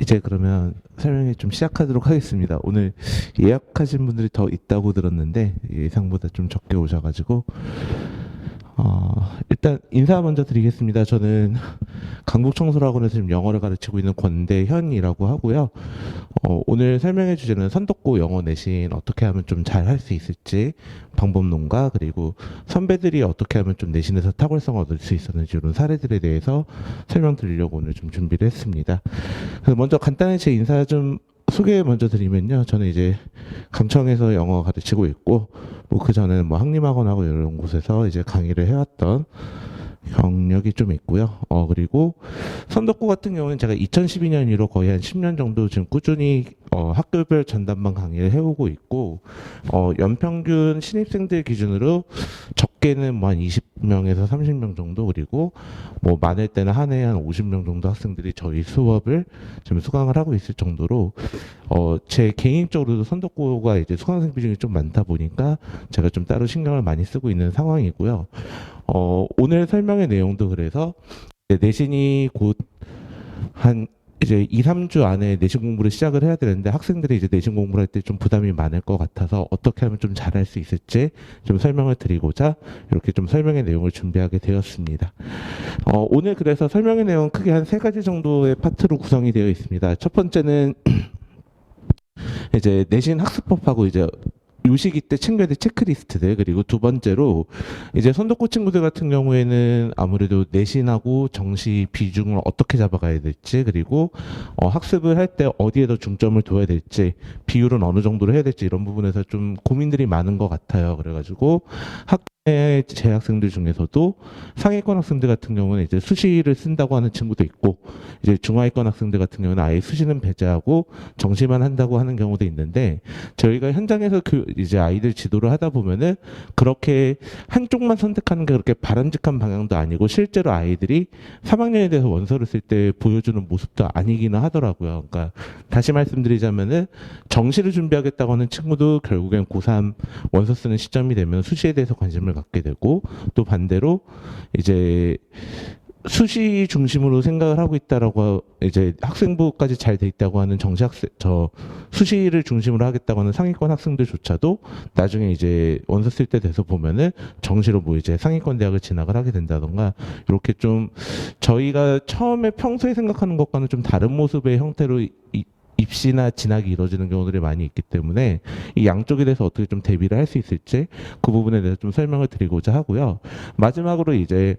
이제 그러면 설명회 좀 시작하도록 하겠습니다. 오늘 예약하신 분들이 더 있다고 들었는데 예상보다 좀 적게 오셔가지고 일단 인사 먼저 드리겠습니다. 저는 강북청소학원에서 지금 영어를 가르치고 있는 권대현이라고 하고요. 오늘 설명해 주제는 선독고 영어 내신 어떻게 하면 좀 잘 할 수 있을지 방법론과 그리고 선배들이 어떻게 하면 좀 내신에서 탁월성을 얻을 수 있었는지 이런 사례들에 대해서 설명드리려고 오늘 좀 준비를 했습니다. 그래서 먼저 간단히 제 인사 좀 소개 먼저 드리면요. 저는 이제 감청에서 영어 가르치고 있고 뭐 그 전에는 뭐 한림학원하고 이런 곳에서 이제 강의를 해왔던 경력이 좀 있고요. 그리고 선덕고 같은 경우는 제가 2012년 이후로 거의 한 10년 정도 지금 꾸준히 학교별 전담반 강의를 해오고 있고 연평균 신입생들 기준으로 적게는 뭐 한 20명에서 30명 정도 그리고 뭐 많을 때는 한 해에 한 50명 정도 학생들이 저희 수업을 지금 수강을 하고 있을 정도로 제 개인적으로도 선덕고가 이제 수강생 비중이 좀 많다 보니까 제가 좀 따로 신경을 많이 쓰고 있는 상황이고요. 오늘 설명의 내용도 그래서 내신이 곧 한 이제 2, 3주 안에 내신 공부를 시작을 해야 되는데 학생들이 이제 내신 공부를 할 때 좀 부담이 많을 것 같아서 어떻게 하면 좀 잘할 수 있을지 좀 설명을 드리고자 이렇게 좀 설명의 내용을 준비하게 되었습니다. 오늘 그래서 설명의 내용은 크게 한 3가지 정도의 파트로 구성이 되어 있습니다. 첫 번째는 이제 내신 학습법하고 이제 요 시기 때 챙겨야 될 체크리스트들 그리고 두 번째로 이제 선독고 친구들 같은 경우에는 아무래도 내신하고 정시 비중을 어떻게 잡아가야 될지 그리고 학습을 할 때 어디에 더 중점을 둬야 될지 비율은 어느 정도로 해야 될지 이런 부분에서 좀 고민들이 많은 것 같아요. 그래가지고 학교의 재학생들 중에서도 상위권 학생들 같은 경우는 이제 수시를 쓴다고 하는 친구도 있고 이제 중하위권 학생들 같은 경우는 아예 수시는 배제하고 정시만 한다고 하는 경우도 있는데 저희가 현장에서 이제 아이들 지도를 하다 보면은 그렇게 한쪽만 선택하는 게 그렇게 바람직한 방향도 아니고 실제로 아이들이 3학년에 대해서 원서를 쓸 때 보여주는 모습도 아니기는 하더라고요. 그러니까 다시 말씀드리자면은 정시를 준비하겠다고 하는 친구도 결국엔 고3 원서 쓰는 시점이 되면 수시에 대해서 관심을 갖게 되고 또 반대로 이제 수시 중심으로 생각을 하고 있다라고 이제 학생부까지 잘 돼 있다고 하는 수시를 중심으로 하겠다고 하는 상위권 학생들조차도 나중에 이제 원서 쓸 때 돼서 보면은 정시로 뭐 이제 상위권 대학을 진학을 하게 된다던가 이렇게 좀 저희가 처음에 평소에 생각하는 것과는 좀 다른 모습의 형태로 입시나 진학이 이루어지는 경우들이 많이 있기 때문에 이 양쪽에 대해서 어떻게 좀 대비를 할 수 있을지 그 부분에 대해서 좀 설명을 드리고자 하고요. 마지막으로 이제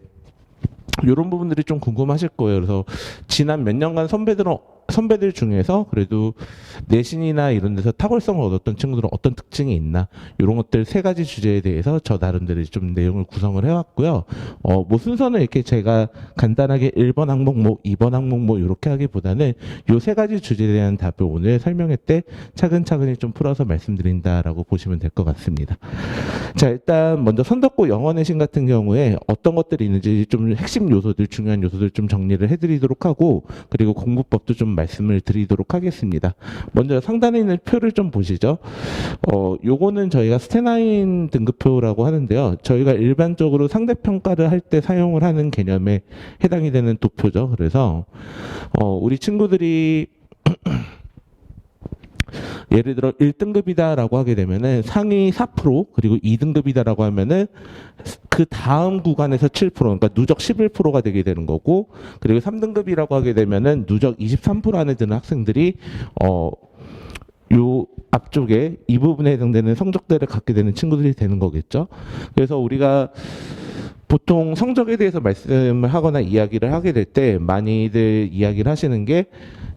이런 부분들이 좀 궁금하실 거예요. 그래서 지난 몇 년간 선배들 중에서 그래도 내신이나 이런 데서 탁월성을 얻었던 친구들은 어떤 특징이 있나 이런 것들 3가지 주제에 대해서 저 나름대로 좀 내용을 구성을 해왔고요. 뭐 순서는 이렇게 제가 간단하게 1번 항목 뭐 2번 항목 뭐 이렇게 하기보다는 요 3가지 주제에 대한 답을 오늘 설명회 때 차근차근히 좀 풀어서 말씀드린다라고 보시면 될 것 같습니다. 자, 일단 먼저 선덕고 영어 내신 같은 경우에 어떤 것들이 있는지 좀 핵심 요소들, 중요한 요소들 좀 정리를 해드리도록 하고 그리고 공부법도 좀 말씀을 드리도록 하겠습니다. 먼저 상단에 있는 표를 좀 보시죠. 요거는 저희가 스테나인 등급표라고 하는데요. 저희가 일반적으로 상대평가를 할 때 사용을 하는 개념에 해당이 되는 도표죠. 그래서 우리 친구들이 예를 들어 1등급이다라고 하게 되면은 상위 4% 그리고 2등급이다라고 하면은 그 다음 구간에서 7% 그러니까 누적 11%가 되게 되는 거고 그리고 3등급이라고 하게 되면은 누적 23% 안에 드는 학생들이 요 앞쪽에 이 부분에 해당되는 성적대를 갖게 되는 친구들이 되는 거겠죠. 그래서 우리가 보통 성적에 대해서 말씀을 하거나 이야기를 하게 될 때 많이들 이야기를 하시는 게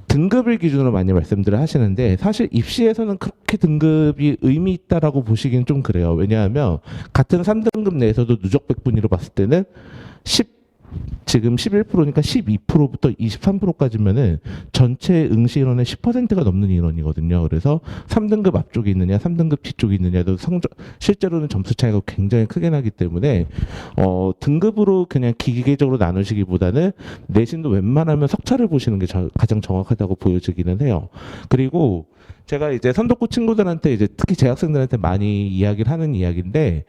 등급을 기준으로 많이 말씀들을 하시는데 사실 입시에서는 그렇게 등급이 의미 있다라고 보시기는 좀 그래요. 왜냐하면 같은 3등급 내에서도 누적 백분위로 봤을 때는 지금 11%니까 12%부터 23%까지면은 전체 응시 인원의 10%가 넘는 인원이거든요. 그래서 3등급 앞쪽에 있느냐, 3등급 뒤쪽에 있느냐도 실제로는 점수 차이가 굉장히 크게 나기 때문에 등급으로 그냥 기계적으로 나누시기보다는 내신도 웬만하면 석차를 보시는 게 가장 정확하다고 보여지기는 해요. 그리고 제가 이제 선도고 친구들한테 이제 특히 재학생들한테 많이 이야기를 하는 이야기인데,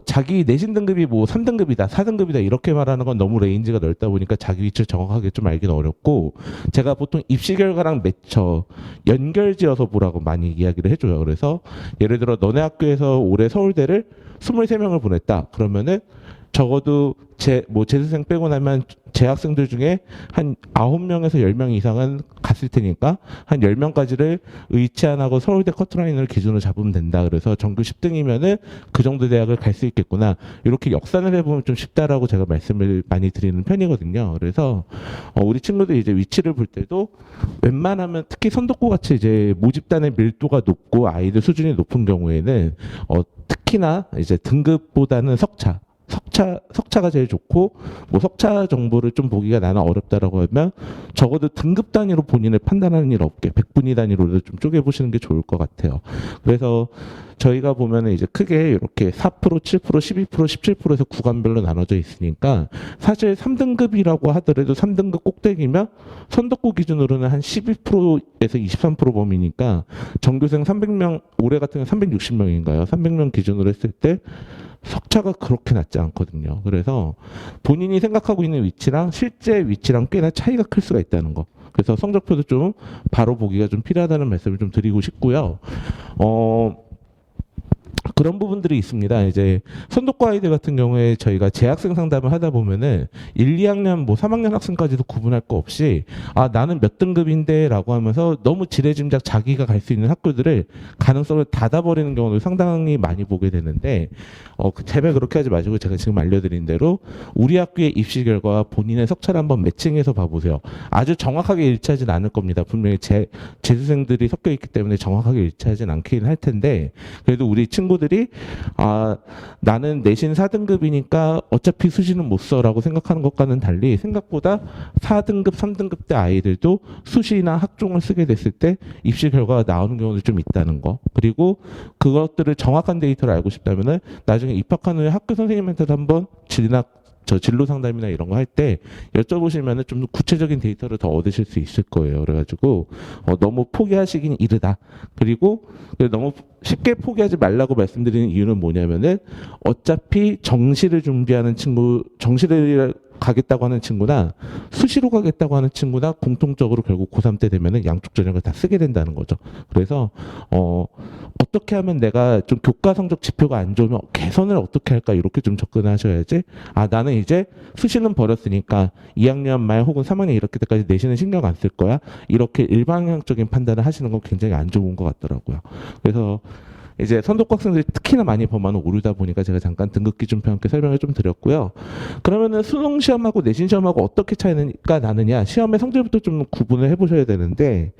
자기 내신 등급이 뭐 3등급이다, 4등급이다 이렇게 말하는 건 너무 레인지가 넓다 보니까 자기 위치를 정확하게 좀 알기는 어렵고, 제가 보통 입시 결과랑 매쳐 연결지어서 보라고 많이 이야기를 해줘요. 그래서 예를 들어 너네 학교에서 올해 서울대를 23명을 보냈다. 그러면은 적어도 재수생 빼고 나면 재학생들 중에 한 9명에서 10명 이상은 갔을 테니까 한 10명까지를 의치안하고 서울대 커트라인을 기준으로 잡으면 된다. 그래서 전교 10등이면은 그 정도 대학을 갈 수 있겠구나. 이렇게 역산을 해보면 좀 쉽다라고 제가 말씀을 많이 드리는 편이거든요. 그래서 우리 친구들 이제 위치를 볼 때도 웬만하면 특히 선도고 같이 이제 모집단의 밀도가 높고 아이들 수준이 높은 경우에는 특히나 이제 등급보다는 석차가 제일 좋고, 뭐 석차 정보를 좀 보기가 나는 어렵다라고 하면 적어도 등급 단위로 본인을 판단하는 일 없게 백분위 단위로 좀 쪼개보시는 게 좋을 것 같아요. 그래서 저희가 보면은 이제 크게 이렇게 4%, 7%, 12%, 17%에서 구간별로 나눠져 있으니까 사실 3등급이라고 하더라도 3등급 꼭대기면 선덕고 기준으로는 한 12%에서 23% 범위니까 전교생 300명, 올해 같은 경우 360명인가요? 300명 기준으로 했을 때 석차가 그렇게 낮지 않거든요. 그래서 본인이 생각하고 있는 위치랑 실제 위치랑 꽤나 차이가 클 수가 있다는 거. 그래서 성적표도 좀 바로 보기가 좀 필요하다는 말씀을 좀 드리고 싶고요. 그런 부분들이 있습니다. 이제 선도과 아이들 같은 경우에 저희가 재학생 상담을 하다 보면은 1, 2학년 뭐 3학년 학생까지도 구분할 거 없이 나는 몇 등급인데 라고 하면서 너무 지레짐작 자기가 갈 수 있는 학교들을 가능성을 닫아버리는 경우를 상당히 많이 보게 되는데 제발 그렇게 하지 마시고 제가 지금 알려드린 대로 우리 학교의 입시 결과와 본인의 석차를 한번 매칭해서 봐보세요. 아주 정확하게 일치하진 않을 겁니다. 분명히 재수생들이 섞여 있기 때문에 정확하게 일치하진 않긴 할 텐데, 그래도 우리 친구들이 나는 내신 4등급이니까 어차피 수시는 못 써라고 생각하는 것과는 달리 생각보다 4등급, 3등급 대 아이들도 수시나 학종을 쓰게 됐을 때 입시 결과가 나오는 경우도 좀 있다는 거. 그리고 그것들을 정확한 데이터를 알고 싶다면은 나중에 입학한 후에 학교 선생님한테도 한번 진로 상담이나 이런 거 할 때 여쭤보시면은 좀 구체적인 데이터를 더 얻으실 수 있을 거예요. 그래가지고 너무 포기하시긴 이르다. 그리고 너무 쉽게 포기하지 말라고 말씀드리는 이유는 뭐냐면은 어차피 정시를 가겠다고 하는 친구나 수시로 가겠다고 하는 친구나 공통적으로 결국 고3 때 되면은 양쪽 전형을 다 쓰게 된다는 거죠. 그래서 어떻게 하면 내가 좀 교과 성적 지표가 안 좋으면 개선을 어떻게 할까 이렇게 좀 접근하셔야지, 나는 이제 수시는 버렸으니까 2학년 말 혹은 3학년 이렇게 때까지 내신은 신경 안 쓸 거야, 이렇게 일방향적인 판단을 하시는 건 굉장히 안 좋은 것 같더라고요. 그래서 이제 선도과 학생들이 특히나 많이 범하는 오류다 보니까 제가 잠깐 등급 기준표 함께 설명을 좀 드렸고요. 그러면은 수능 시험하고 내신 시험하고 어떻게 차이가 나느냐, 시험의 성질부터 좀 구분을 해보셔야 되는데,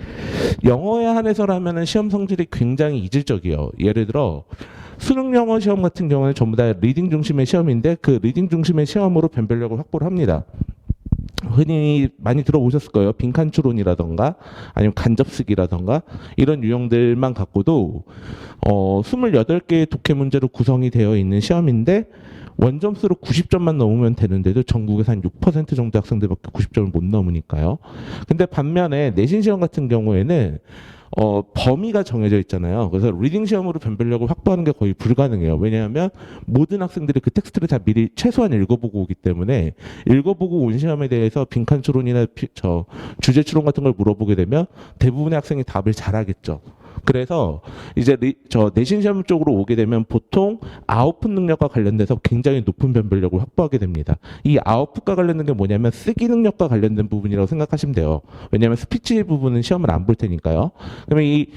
영어에 한해서라면은 시험 성질이 굉장히 이질적이에요. 예를 들어 수능 영어 시험 같은 경우는 전부 다 리딩 중심의 시험인데 그 리딩 중심의 시험으로 변별력을 확보를 합니다. 흔히 많이 들어보셨을 거예요. 빈칸 추론이라던가 아니면 간접쓰기라던가 이런 유형들만 갖고도 28개의 독해 문제로 구성이 되어 있는 시험인데 원점수로 90점만 넘으면 되는데도 전국에서 한 6% 정도 학생들밖에 90점을 못 넘으니까요. 근데 반면에 내신 시험 같은 경우에는 범위가 정해져 있잖아요. 그래서 리딩 시험으로 변별력을 확보하는 게 거의 불가능해요. 왜냐하면 모든 학생들이 그 텍스트를 다 미리 최소한 읽어보고 오기 때문에 읽어보고 온 시험에 대해서 빈칸 추론이나 주제 추론 같은 걸 물어보게 되면 대부분의 학생이 답을 잘하겠죠. 그래서 이제 내신 시험 쪽으로 오게 되면 보통 아웃풋 능력과 관련돼서 굉장히 높은 변별력을 확보하게 됩니다. 이 아웃풋과 관련된 게 뭐냐면 쓰기 능력과 관련된 부분이라고 생각하시면 돼요. 왜냐하면 스피치 부분은 시험을 안 볼 테니까요. 그러면 이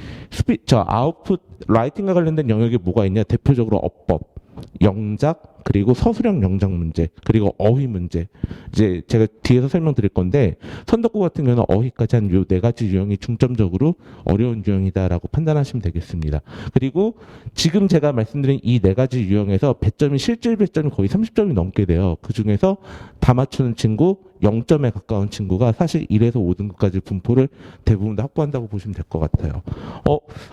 아웃풋 라이팅과 관련된 영역이 뭐가 있냐? 대표적으로 어법, 영작, 그리고 서술형 영작 문제, 그리고 어휘 문제. 이제 제가 뒤에서 설명드릴 건데 선덕고 같은 경우는 어휘까지 한 요 4가지 유형이 중점적으로 어려운 유형이다라고 판단하시면 되겠습니다. 그리고 지금 제가 말씀드린 이 4가지 유형에서 실질 배점이 거의 30점이 넘게 돼요. 그 중에서 다 맞추는 친구, 0점에 가까운 친구가 사실 1에서 5등급까지 분포를 대부분 다 확보한다고 보시면 될 것 같아요.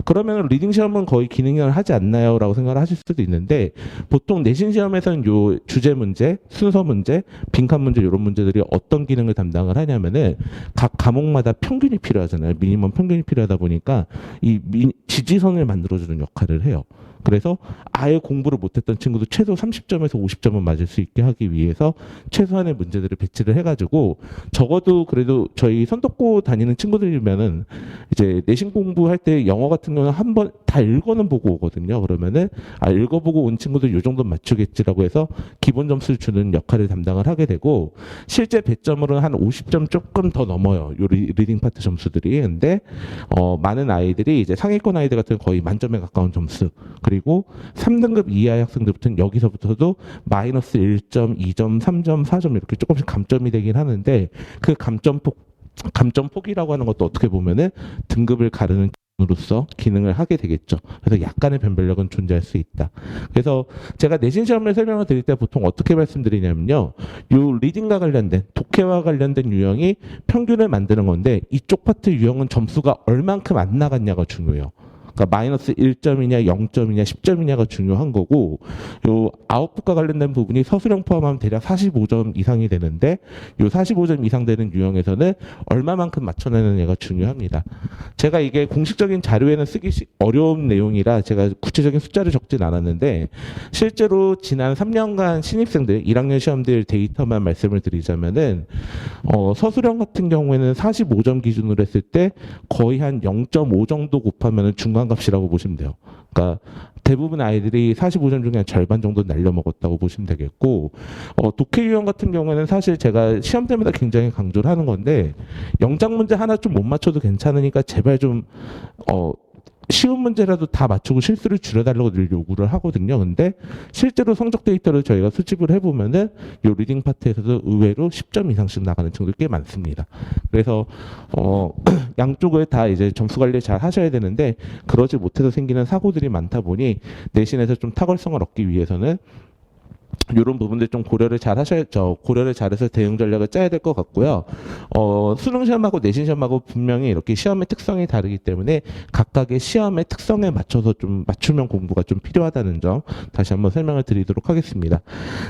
그러면 리딩 시험은 거의 기능을 하지 않나요? 라고 생각을 하실 수도 있는데 보통 내신 시험에서는 요 주제 문제, 순서 문제, 빈칸 문제 이런 문제들이 어떤 기능을 담당을 하냐면은 각 과목마다 평균이 필요하잖아요. 미니멈 평균이 필요하다 보니까 이 지지선을 만들어주는 역할을 해요. 그래서 아예 공부를 못했던 친구도 최소 30점에서 50점은 맞을 수 있게 하기 위해서 최소한의 문제들을 배치를 해가지고 적어도 그래도 저희 선도고 다니는 친구들이면은 이제 내신 공부할 때 영어 같은 경우는 한 번 다 읽어는 보고 오거든요. 그러면은 읽어보고 온 친구들 요 정도 맞추겠지라고 해서 기본 점수를 주는 역할을 담당을 하게 되고 실제 배점으로는 한 50점 조금 더 넘어요. 요 리딩 파트 점수들이. 근데 많은 아이들이 이제 상위권 아이들 같은 거의 만점에 가까운 점수 그리고 3등급 이하의 학생들부터는 여기서부터도 마이너스 1점, 2점, 3점, 4점 이렇게 조금씩 감점이 되긴 하는데 그 감점폭이라고 하는 것도 어떻게 보면은 등급을 가르는 으로서 기능을 하게 되겠죠. 그래서 약간의 변별력은 존재할 수 있다. 그래서 제가 내신 시험을 설명을 드릴 때 보통 어떻게 말씀드리냐면요. 요 리딩과 관련된 독해와 관련된 유형이 평균을 만드는 건데 이쪽 파트 유형은 점수가 얼만큼 안 나갔냐가 중요해요. 그러니까 마이너스 1점이냐 0점이냐 10점이냐가 중요한 거고 요 아웃풋과 관련된 부분이 서술형 포함하면 대략 45점 이상이 되는데 요 45점 이상 되는 유형에서는 얼마만큼 맞춰내느냐가 중요합니다. 제가 이게 공식적인 자료에는 쓰기 어려운 내용이라 제가 구체적인 숫자를 적진 않았는데 실제로 지난 3년간 신입생들 1학년 시험들 데이터만 말씀을 드리자면은 서술형 같은 경우에는 45점 기준으로 했을 때 거의 한 0.5 정도 곱하면 중간값이라고 보시면 돼요. 그러니까 대부분 아이들이 45점 중에 한 절반 정도 날려먹었다고 보시면 되겠고 독해 유형 같은 경우에는 사실 제가 시험 때마다 굉장히 강조를 하는 건데 영작 문제 하나 좀 못 맞춰도 괜찮으니까 제발 좀 쉬운 문제라도 다 맞추고 실수를 줄여달라고 늘 요구를 하거든요. 근데 실제로 성적 데이터를 저희가 수집을 해보면은 요 리딩 파트에서도 의외로 10점 이상씩 나가는 친구들 꽤 많습니다. 그래서 양쪽을 다 이제 점수 관리 잘 하셔야 되는데 그러지 못해서 생기는 사고들이 많다 보니 내신에서 좀 탁월성을 얻기 위해서는 이런 부분들 좀 고려를 잘 하셔야죠. 고려를 잘해서 대응 전략을 짜야 될 것 같고요. 수능 시험하고 내신 시험하고 분명히 이렇게 시험의 특성이 다르기 때문에 각각의 시험의 특성에 맞춰서 좀 맞춤형 공부가 좀 필요하다는 점 다시 한번 설명을 드리도록 하겠습니다.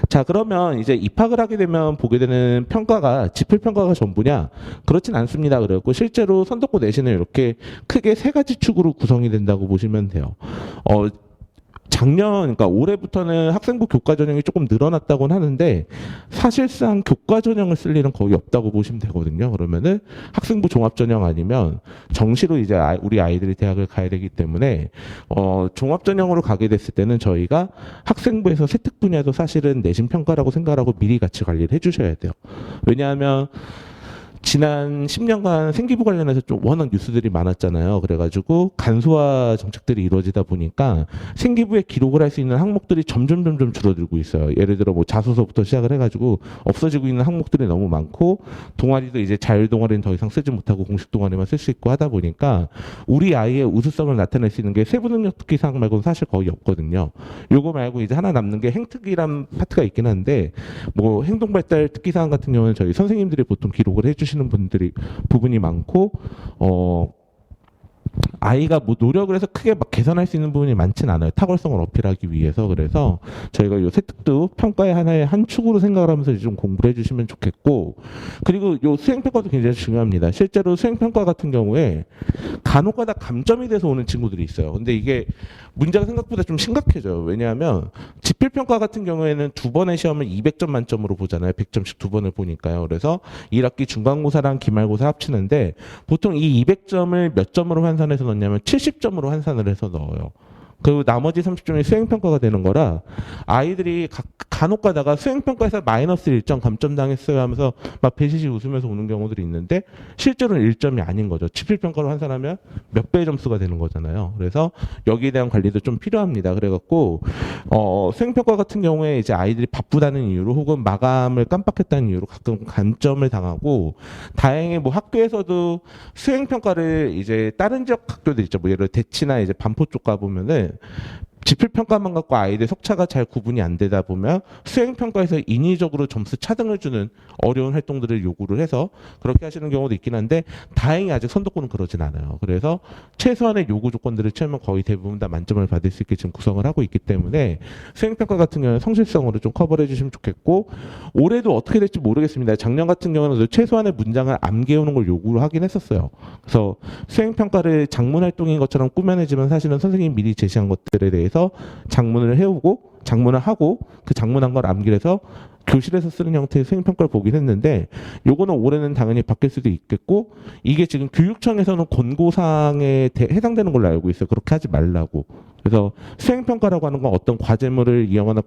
자, 그러면 이제 입학을 하게 되면 보게 되는 평가가 지필 평가가 전부냐? 그렇진 않습니다. 그래갖고 실제로 선도고 내신은 이렇게 크게 세 가지 축으로 구성이 된다고 보시면 돼요. 작년, 그러니까 올해부터는 학생부 교과 전형이 조금 늘어났다고는 하는데 사실상 교과 전형을 쓸 일은 거의 없다고 보시면 되거든요. 그러면은 학생부 종합 전형 아니면 정시로 이제 우리 아이들이 대학을 가야 되기 때문에 종합 전형으로 가게 됐을 때는 저희가 학생부에서 세특 분야도 사실은 내신 평가라고 생각하고 미리 같이 관리를 해주셔야 돼요. 왜냐하면 지난 10년간 생기부 관련해서 좀 워낙 뉴스들이 많았잖아요. 그래가지고 간소화 정책들이 이루어지다 보니까 생기부에 기록을 할 수 있는 항목들이 점점 줄어들고 있어요. 예를 들어 뭐 자소서부터 시작을 해가지고 없어지고 있는 항목들이 너무 많고 동아리도 이제 자율 동아리는 더 이상 쓰지 못하고 공식 동아리만 쓸 수 있고 하다 보니까 우리 아이의 우수성을 나타낼 수 있는 게 세부 능력 특기 사항 말고는 사실 거의 없거든요. 요거 말고 이제 하나 남는 게 행특이란 파트가 있긴 한데 뭐 행동 발달 특기 사항 같은 경우는 저희 선생님들이 보통 기록을 해주시는 부분이 많고 아이가 뭐 노력을 해서 크게 막 개선할 수 있는 부분이 많진 않아요. 탁월성을 어필하기 위해서. 그래서 저희가 요 세특도 평가의 하나의 한 축으로 생각을 하면서 좀 공부를 해주시면 좋겠고 그리고 요 수행평가도 굉장히 중요합니다. 실제로 수행평가 같은 경우에 간혹가다 감점이 돼서 오는 친구들이 있어요. 근데 이게 문제가 생각보다 좀 심각해져요. 왜냐하면 지필평가 같은 경우에는 두 번의 시험을 200점 만점으로 보잖아요. 100점씩 두 번을 보니까요. 그래서 1학기 중간고사랑 기말고사 합치는데 보통 이 200점을 몇 점으로 환산해서 넣냐면 70점으로 환산을 해서 넣어요. 그리고 나머지 30점이 수행평가가 되는 거라 아이들이 간혹 가다가 수행평가에서 마이너스 1점 감점 당했어요 하면서 막 배시시 웃으면서 오는 경우들이 있는데 실제로는 1점이 아닌 거죠. 지필평가로 환산하면 몇 배의 점수가 되는 거잖아요. 그래서 여기에 대한 관리도 좀 필요합니다. 그래갖고 수행평가 같은 경우에 이제 아이들이 바쁘다는 이유로 혹은 마감을 깜빡했다는 이유로 가끔 감점을 당하고 다행히 뭐 학교에서도 수행평가를 이제 다른 지역 학교들 있죠. 뭐 예를 들어 대치나 이제 반포 쪽 가보면은 지필평가만 갖고 아이들 석차가 잘 구분이 안 되다 보면 수행평가에서 인위적으로 점수 차등을 주는 어려운 활동들을 요구를 해서 그렇게 하시는 경우도 있긴 한데 다행히 아직 선도권은 그러진 않아요. 그래서 최소한의 요구 조건들을 채우면 거의 대부분 다 만점을 받을 수 있게 지금 구성을 하고 있기 때문에 수행평가 같은 경우는 성실성으로 좀 커버해 주시면 좋겠고 올해도 어떻게 될지 모르겠습니다. 작년 같은 경우는 최소한의 문장을 암기해오는 걸 요구를 하긴 했었어요. 그래서 수행평가를 장문 활동인 것처럼 꾸며내지만 사실은 선생님이 미리 제시한 것들에 대해서 장문을 해오고 장문을 하고 그 장문한 걸 암기를 해서 교실에서 쓰는 형태의 수행평가를 보긴 했는데 요거는 올해는 당연히 바뀔 수도 있겠고 이게 지금 교육청에서는 권고사항에 해당되는 걸로 알고 있어요. 그렇게 하지 말라고. 그래서 수행평가라고 하는 건 어떤 과제물을 이용하는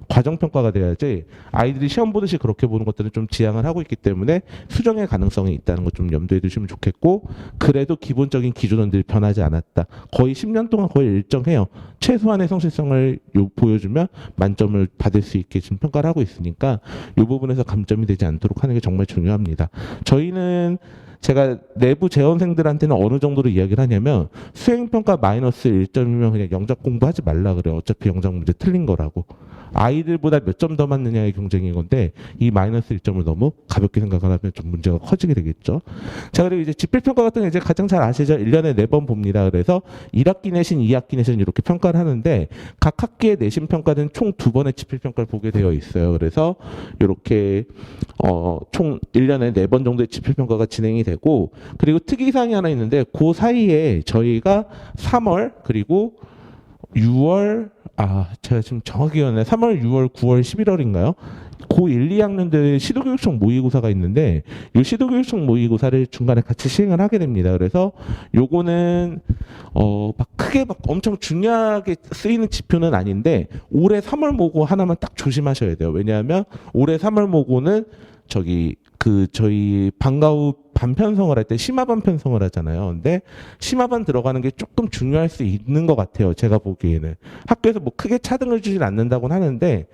과정평가가 돼야지 아이들이 시험 보듯이 그렇게 보는 것들은 좀 지양을 하고 있기 때문에 수정의 가능성이 있다는 것 좀 염두에 두시면 좋겠고 그래도 기본적인 기준원들이 변하지 않았다. 거의 10년 동안 거의 일정해요. 최소한의 성실성을 보여주면 만점을 받을 수 있게 지금 평가를 하고 있으니까 이 부분에서 감점이 되지 않도록 하는 게 정말 중요합니다. 저희는 제가 내부 재원생들한테는 어느 정도로 이야기를 하냐면 수행평가 마이너스 1점이면 그냥 영작 공부하지 말라 그래요. 어차피 영작 문제 틀린 거라고. 아이들보다 몇 점 더 맞느냐의 경쟁인 건데 이 마이너스 1점을 너무 가볍게 생각하면 좀 문제가 커지게 되겠죠. 자, 그리고 이제 지필평가 같은 게 이제 가장 잘 아시죠? 1년에 4번 봅니다. 그래서 1학기 내신, 2학기 내신 이렇게 평가를 하는데 각 학기의 내신 평가는 총 2번의 지필평가를 보게 되어 있어요. 그래서 이렇게 총 1년에 4번 정도의 지필평가가 진행이 되고 그리고 특이사항이 하나 있는데 그 사이에 저희가 3월 그리고 6월 제가 지금 정확히 기억나요. 3월, 6월, 9월, 11월인가요? 고1, 2학년들 시도교육청 모의고사가 있는데 이 시도교육청 모의고사를 중간에 같이 시행을 하게 됩니다. 그래서 요거는 막 크게 막 엄청 중요하게 쓰이는 지표는 아닌데 올해 3월 모고 하나만 딱 조심하셔야 돼요. 왜냐하면 올해 3월 모고는 저희 방과 후 반편성을 할 때 심화반 편성을 하잖아요. 근데 심화반 들어가는 게 조금 중요할 수 있는 것 같아요. 제가 보기에는. 학교에서 뭐 크게 차등을 주진 않는다고는 하는데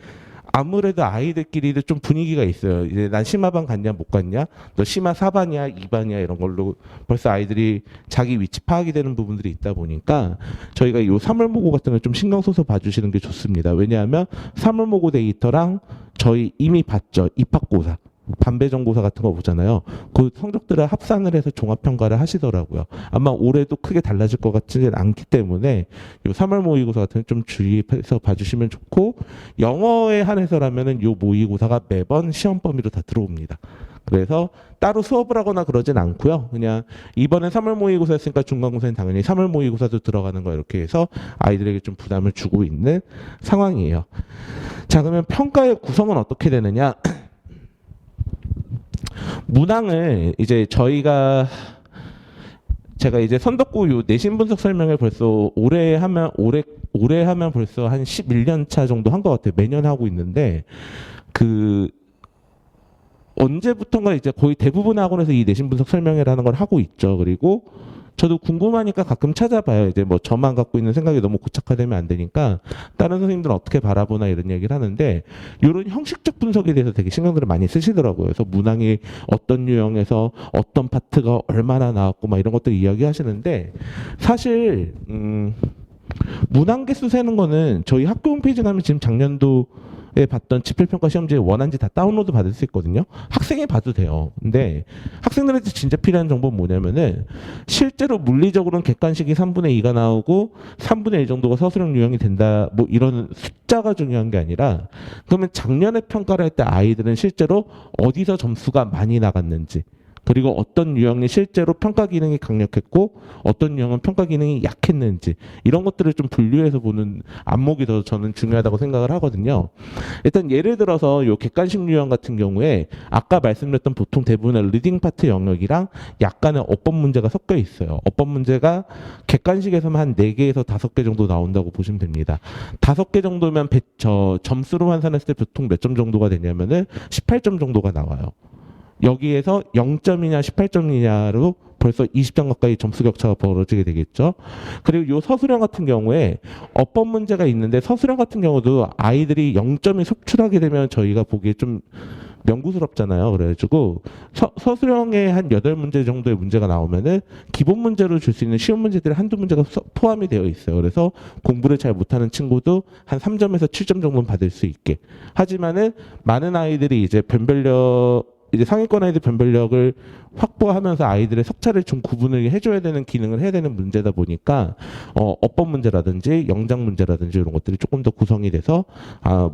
아무래도 아이들끼리도 좀 분위기가 있어요. 이제 난 심화반 갔냐 못 갔냐, 너 심화 4반이야 2반이야 이런 걸로 벌써 아이들이 자기 위치 파악이 되는 부분들이 있다 보니까 저희가 이 3월 모고 같은 걸 좀 신경 써서 봐주시는 게 좋습니다. 왜냐하면 3월 모고 데이터랑 저희 이미 봤죠. 입학고사. 반배정고사 같은 거 보잖아요. 그 성적들을 합산을 해서 종합평가를 하시더라고요. 아마 올해도 크게 달라질 것 같지는 않기 때문에 이 3월 모의고사 같은 거 좀 주의해서 봐주시면 좋고 영어에 한해서라면은 이 모의고사가 매번 시험 범위로 다 들어옵니다. 그래서 따로 수업을 하거나 그러진 않고요. 그냥 이번에 3월 모의고사였으니까 중간고사는 당연히 3월 모의고사도 들어가는 거 이렇게 해서 아이들에게 좀 부담을 주고 있는 상황이에요. 자, 그러면 평가의 구성은 어떻게 되느냐? 문항을 이제 제가 이제 선덕고 요 내신 분석 설명을 벌써 올해 하면 벌써 한 11년 차 정도 한 것 같아요. 매년 하고 있는데 언제부턴가 이제 거의 대부분 학원에서 이 내신 분석 설명회라는 걸 하고 있죠. 그리고 저도 궁금하니까 가끔 찾아봐요. 이제 뭐 저만 갖고 있는 생각이 너무 고착화되면 안 되니까 다른 선생님들은 어떻게 바라보나 이런 얘기를 하는데 이런 형식적 분석에 대해서 되게 신경들을 많이 쓰시더라고요. 그래서 문항이 어떤 유형에서 어떤 파트가 얼마나 나왔고 막 이런 것들 이야기하시는데 사실 문항 개수 세는 거는 저희 학교 홈페이지 가면 지금 작년도에 봤던 지필평가 시험지에 원한지 다 다운로드 받을 수 있거든요. 학생이 봐도 돼요. 근데 학생들한테 진짜 필요한 정보는 뭐냐면은 실제로 물리적으로는 객관식이 3분의 2가 나오고 3분의 1 정도가 서술형 유형이 된다. 뭐 이런 숫자가 중요한 게 아니라 그러면 작년에 평가를 할 때 아이들은 실제로 어디서 점수가 많이 나갔는지 그리고 어떤 유형이 실제로 평가 기능이 강력했고 어떤 유형은 평가 기능이 약했는지 이런 것들을 좀 분류해서 보는 안목이 더 저는 중요하다고 생각을 하거든요. 일단 예를 들어서 요 객관식 유형 같은 경우에 아까 말씀드렸던 보통 대부분의 리딩 파트 영역이랑 약간의 어법 문제가 섞여 있어요. 어법 문제가 객관식에서만 한 4개에서 5개 정도 나온다고 보시면 됩니다. 5개 정도면 점수로 환산했을 때 보통 몇 점 정도가 되냐면은 18점 정도가 나와요. 여기에서 0점이냐 18점이냐로 벌써 20점 가까이 점수 격차가 벌어지게 되겠죠. 그리고 이 서술형 같은 경우에 어법 문제가 있는데 서술형 같은 경우도 아이들이 0점이 속출하게 되면 저희가 보기에 좀 명구스럽잖아요. 그래가지고 서술형의 한 8문제 정도의 문제가 나오면은 기본 문제로 줄 수 있는 쉬운 문제들이 한두 문제가 포함이 되어 있어요. 그래서 공부를 잘 못하는 친구도 한 3점에서 7점 정도는 받을 수 있게. 하지만은 많은 아이들이 이제 이제 상위권 아이들 변별력을 확보하면서 아이들의 석차를 좀 구분을 해줘야 되는 기능을 해야 되는 문제다 보니까 어법 문제라든지 영장 문제라든지 이런 것들이 조금 더 구성이 돼서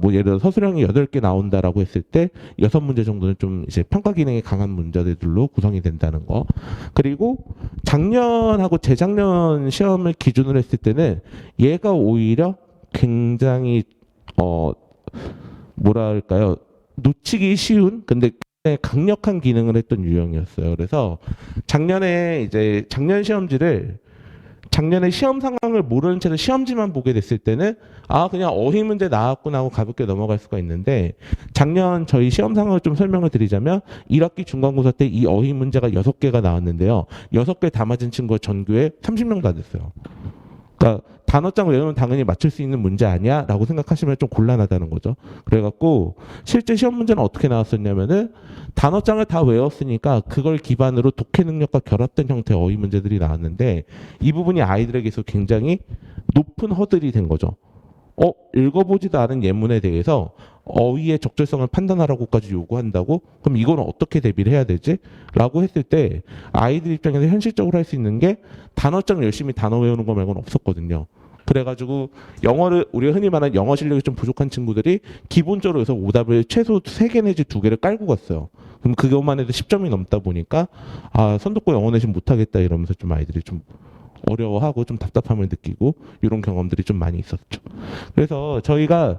뭐 예를 들어 서술형이 8개 나온다라고 했을 때 6문제 정도는 좀 이제 평가 기능이 강한 문제들로 구성이 된다는 거. 그리고 작년하고 재작년 시험을 기준으로 했을 때는 얘가 오히려 굉장히 뭐랄까요, 놓치기 쉬운 근데 강력한 기능을 했던 유형이었어요. 그래서 작년에 이제 작년 시험지를 작년에 시험 상황을 모르는 채로 시험지만 보게 됐을 때는 그냥 어휘 문제 나왔구나 하고 가볍게 넘어갈 수가 있는데, 작년 저희 시험 상황을 좀 설명을 드리자면 1학기 중간고사 때 이 어휘 문제가 6개가 나왔는데요. 6개 다 맞은 친구가 전교에 30명도 안 됐어요. 그러니까 단어장 외우면 당연히 맞출 수 있는 문제 아니야? 라고 생각하시면 좀 곤란하다는 거죠. 그래갖고 실제 시험 문제는 어떻게 나왔었냐면은 단어장을 다 외웠으니까 그걸 기반으로 독해 능력과 결합된 형태의 어휘 문제들이 나왔는데, 이 부분이 아이들에게서 굉장히 높은 허들이 된 거죠. 읽어보지도 않은 예문에 대해서 어휘의 적절성을 판단하라고까지 요구한다고? 그럼 이거는 어떻게 대비를 해야 되지? 라고 했을 때 아이들 입장에서 현실적으로 할 수 있는 게 단어장 열심히 단어 외우는 거 말고는 없었거든요. 그래가지고 영어를, 우리가 흔히 말하는 영어 실력이 좀 부족한 친구들이 기본적으로 해서 오답을 최소 3개 내지 2개를 깔고 갔어요. 그럼 그것만 해도 10점이 넘다 보니까 선독고 영어 내신 못하겠다 이러면서 좀 아이들이 좀 어려워하고 좀 답답함을 느끼고 이런 경험들이 좀 많이 있었죠. 그래서 저희가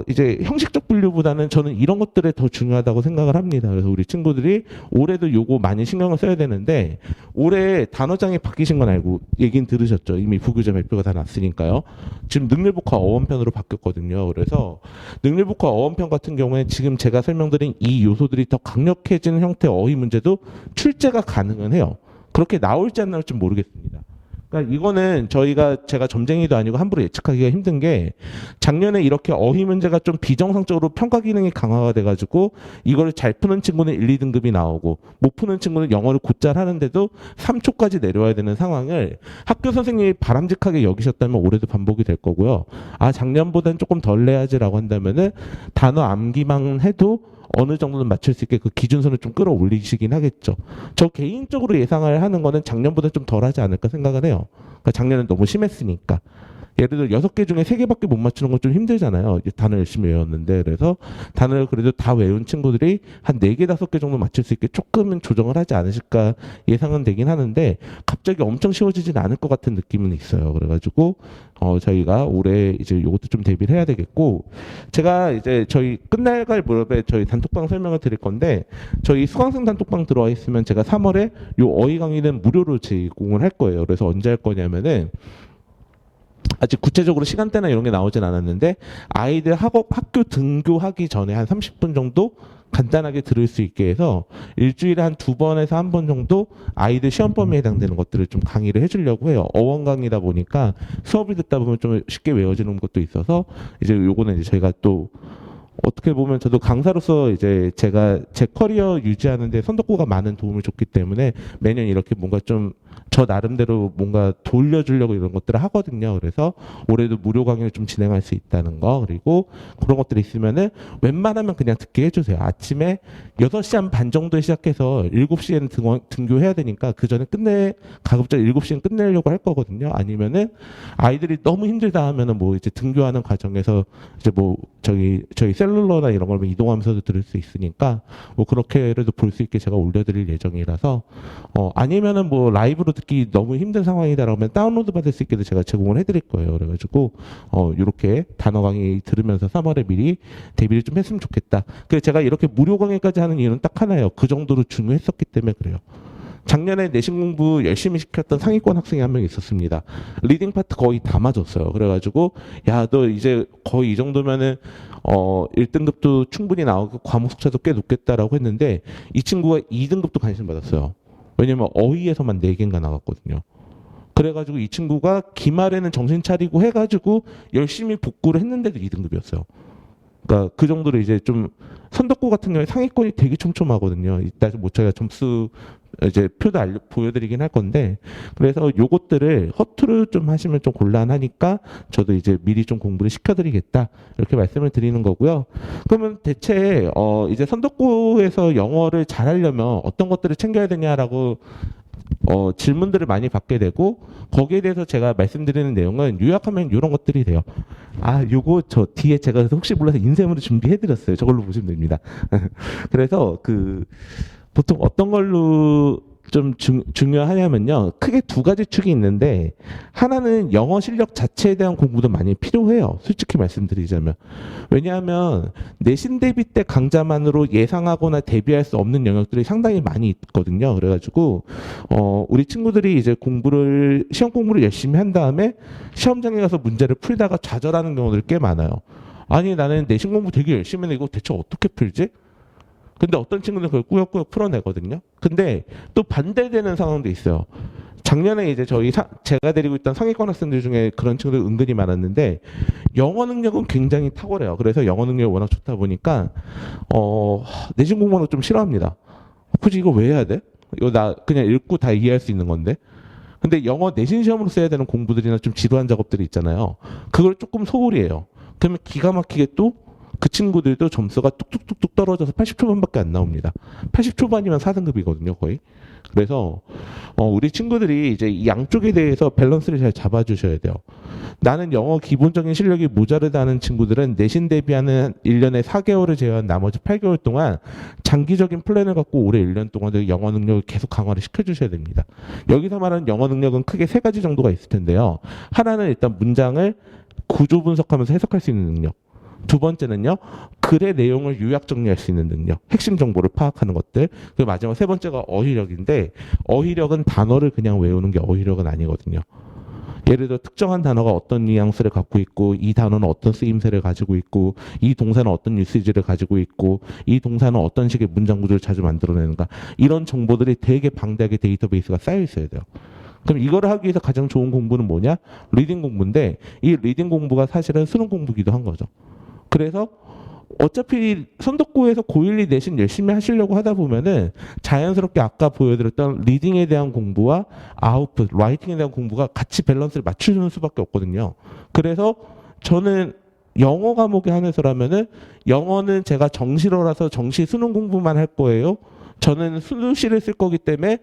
이제 형식적 분류보다는 저는 이런 것들에 더 중요하다고 생각을 합니다. 그래서 우리 친구들이 올해도 요거 많이 신경을 써야 되는데, 올해 단어장이 바뀌신 건 알고 얘긴 들으셨죠? 이미 부교재 발표가 다 났으니까요. 지금 능률북화 어원편으로 바뀌었거든요. 그래서 능률북화 어원편 같은 경우에 지금 제가 설명드린 이 요소들이 더 강력해지는 형태의 어휘 문제도 출제가 가능은 해요. 그렇게 나올지 안 나올지 모르겠습니다. 그러니까 이거는 제가 점쟁이도 아니고 함부로 예측하기가 힘든 게, 작년에 이렇게 어휘 문제가 좀 비정상적으로 평가 기능이 강화가 돼가지고 이거를 잘 푸는 친구는 1, 2등급이 나오고 못 푸는 친구는 영어를 곧잘 하는데도 3초까지 내려와야 되는 상황을 학교 선생님이 바람직하게 여기셨다면 올해도 반복이 될 거고요. 작년보다는 조금 덜 내야지라고 한다면은 단어 암기만 해도 어느 정도는 맞출 수 있게 그 기준선을 좀 끌어올리시긴 하겠죠. 저 개인적으로 예상을 하는 거는 작년보다 좀 덜하지 않을까 생각을 해요. 그러니까 작년엔 너무 심했으니까. 예를 들어 6개 중에 3개밖에 못 맞추는 건 좀 힘들잖아요. 단어 열심히 외웠는데. 그래서 단어를 그래도 다 외운 친구들이 한 4개, 5개 정도 맞출 수 있게 조금은 조정을 하지 않으실까 예상은 되긴 하는데, 갑자기 엄청 쉬워지진 않을 것 같은 느낌은 있어요. 그래가지고 저희가 올해 이제 이것도 좀 대비를 해야 되겠고, 제가 이제 저희 끝날갈 무렵에 저희 단톡방 설명을 드릴 건데, 저희 수강생 단톡방 들어와 있으면 제가 3월에 요 어휘 강의는 무료로 제공을 할 거예요. 그래서 언제 할 거냐면은, 아직 구체적으로 시간대나 이런 게 나오진 않았는데, 아이들 학교 등교하기 전에 한 30분 정도 간단하게 들을 수 있게 해서 일주일에 한 2번에서 1번 정도 아이들 시험 범위에 해당되는 것들을 좀 강의를 해주려고 해요. 어원 강의다 보니까 수업을 듣다 보면 좀 쉽게 외워지는 것도 있어서, 이제 요거는 이제 저희가 또 어떻게 보면 저도 강사로서 이제 제가 제 커리어 유지하는데 선독고가 많은 도움을 줬기 때문에 매년 이렇게 뭔가 좀 저 나름대로 뭔가 돌려주려고 이런 것들을 하거든요. 그래서 올해도 무료 강의를 좀 진행할 수 있다는 거, 그리고 그런 것들이 있으면은 웬만하면 그냥 듣게 해주세요. 아침에 6시 한 반 정도에 시작해서 7시에는 등교해야 되니까 그 전에 가급적 7시엔 끝내려고 할 거거든요. 아니면은 아이들이 너무 힘들다 하면은 뭐 이제 등교하는 과정에서 이제 뭐 저희 셀룰러나 이런 걸 이동하면서도 들을 수 있으니까 뭐 그렇게라도 볼 수 있게 제가 올려드릴 예정이라서, 아니면은 뭐 라이브로 듣기 너무 힘든 상황이다라면 다운로드 받을 수 있게도 제가 제공을 해드릴 거예요. 그래가지고 이렇게 단어 강의 들으면서 3월에 미리 대비를 좀 했으면 좋겠다. 그래서 제가 이렇게 무료 강의까지 하는 이유는 딱 하나예요. 그 정도로 중요했었기 때문에 그래요. 작년에 내신 공부 열심히 시켰던 상위권 학생이 한 명 있었습니다. 리딩 파트 거의 다 맞았어요. 그래가지고 야, 너 이제 거의 이 정도면은 1등급도 충분히 나오고 과목 숙제도 꽤 높겠다라고 했는데, 이 친구가 2등급도 관심 받았어요. 왜냐면 어휘에서만 4개인가 나갔거든요. 그래가지고 이 친구가 기말에는 정신 차리고 해가지고 열심히 복구를 했는데도 2등급이었어요. 그러니까 그 정도로 이제 좀 선덕고 같은 경우에 상위권이 되게 촘촘하거든요. 이따 뭐 저희가 점수 이제 표도 보여드리긴 할 건데, 그래서 요것들을 허투루 좀 하시면 좀 곤란하니까 저도 이제 미리 좀 공부를 시켜드리겠다 이렇게 말씀을 드리는 거고요. 그러면 대체 이제 선덕고에서 영어를 잘하려면 어떤 것들을 챙겨야 되냐라고 질문들을 많이 받게 되고, 거기에 대해서 제가 말씀드리는 내용은 요약하면 이런 것들이 돼요. 요거 저 뒤에 제가 혹시 몰라서 인쇄물을 준비해드렸어요. 저걸로 보시면 됩니다. 그래서 보통 어떤 걸로 좀 중요하냐면요. 크게 두 가지 축이 있는데, 하나는 영어 실력 자체에 대한 공부도 많이 필요해요. 솔직히 말씀드리자면. 왜냐하면 내신 대비 때 강좌만으로 예상하거나 대비할 수 없는 영역들이 상당히 많이 있거든요. 그래가지고 우리 친구들이 이제 시험 공부를 열심히 한 다음에 시험장에 가서 문제를 풀다가 좌절하는 경우들이 꽤 많아요. 아니, 나는 내신 공부 되게 열심히 했는데 이거 대체 어떻게 풀지? 근데 어떤 친구는 그걸 꾸역꾸역 풀어내거든요. 근데 또 반대되는 상황도 있어요. 작년에 이제 제가 데리고 있던 상위권 학생들 중에 그런 친구들 은근히 많았는데, 영어 능력은 굉장히 탁월해요. 그래서 영어 능력이 워낙 좋다 보니까 내신 공부는 좀 싫어합니다. 굳이 이거 왜 해야 돼? 이거 나 그냥 읽고 다 이해할 수 있는 건데. 근데 영어 내신 시험으로 써야 되는 공부들이나 좀 지루한 작업들이 있잖아요. 그걸 조금 소홀히 해요. 그러면 기가 막히게 또 그 친구들도 점수가 뚝뚝뚝뚝 떨어져서 80초반밖에 안 나옵니다. 80초반이면 4등급이거든요, 거의. 그래서 우리 친구들이 이제 이 양쪽에 대해서 밸런스를 잘 잡아주셔야 돼요. 나는 영어 기본적인 실력이 모자르다는 친구들은 내신 대비하는 1년에 4개월을 제외한 나머지 8개월 동안 장기적인 플랜을 갖고 올해 1년 동안 영어 능력을 계속 강화를 시켜주셔야 됩니다. 여기서 말하는 영어 능력은 크게 세 가지 정도가 있을 텐데요. 하나는 일단 문장을 구조 분석하면서 해석할 수 있는 능력. 두 번째는요, 글의 내용을 요약 정리할 수 있는 능력, 핵심 정보를 파악하는 것들. 그리고 마지막 세 번째가 어휘력인데, 어휘력은 단어를 그냥 외우는 게 어휘력은 아니거든요. 예를 들어 특정한 단어가 어떤 뉘앙스를 갖고 있고, 이 단어는 어떤 쓰임새를 가지고 있고, 이 동사는 어떤 유시지를 가지고 있고, 이 동사는 어떤 식의 문장 구조를 자주 만들어내는가, 이런 정보들이 되게 방대하게 데이터베이스가 쌓여 있어야 돼요. 그럼 이거를 하기 위해서 가장 좋은 공부는 뭐냐? 리딩 공부인데, 이 리딩 공부가 사실은 수능 공부기도 한 거죠. 그래서 어차피 선덕고에서 고1, 2 내신 열심히 하시려고 하다 보면은 자연스럽게 아까 보여드렸던 리딩에 대한 공부와 아웃풋, 라이팅에 대한 공부가 같이 밸런스를 맞추는 수밖에 없거든요. 그래서 저는 영어 과목에 한해서라면은, 영어는 제가 정시로라서 정시 수능 공부만 할 거예요. 저는 수시를 쓸 거기 때문에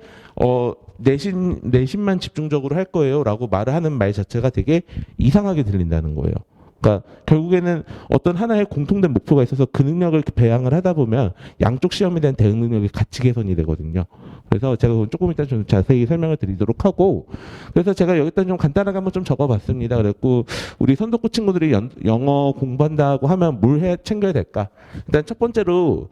내신만 집중적으로 할 거예요 라고 말을 하는 말 자체가 되게 이상하게 들린다는 거예요. 그러니까 결국에는 어떤 하나의 공통된 목표가 있어서 그 능력을 배양을 하다 보면 양쪽 시험에 대한 대응 능력이 같이 개선이 되거든요. 그래서 제가 조금 이따 좀 자세히 설명을 드리도록 하고, 그래서 제가 여기다 좀 간단하게 한번 좀 적어봤습니다. 그랬고, 우리 선덕고 친구들이 영어 공부한다고 하면 뭘 챙겨야 될까? 일단 첫 번째로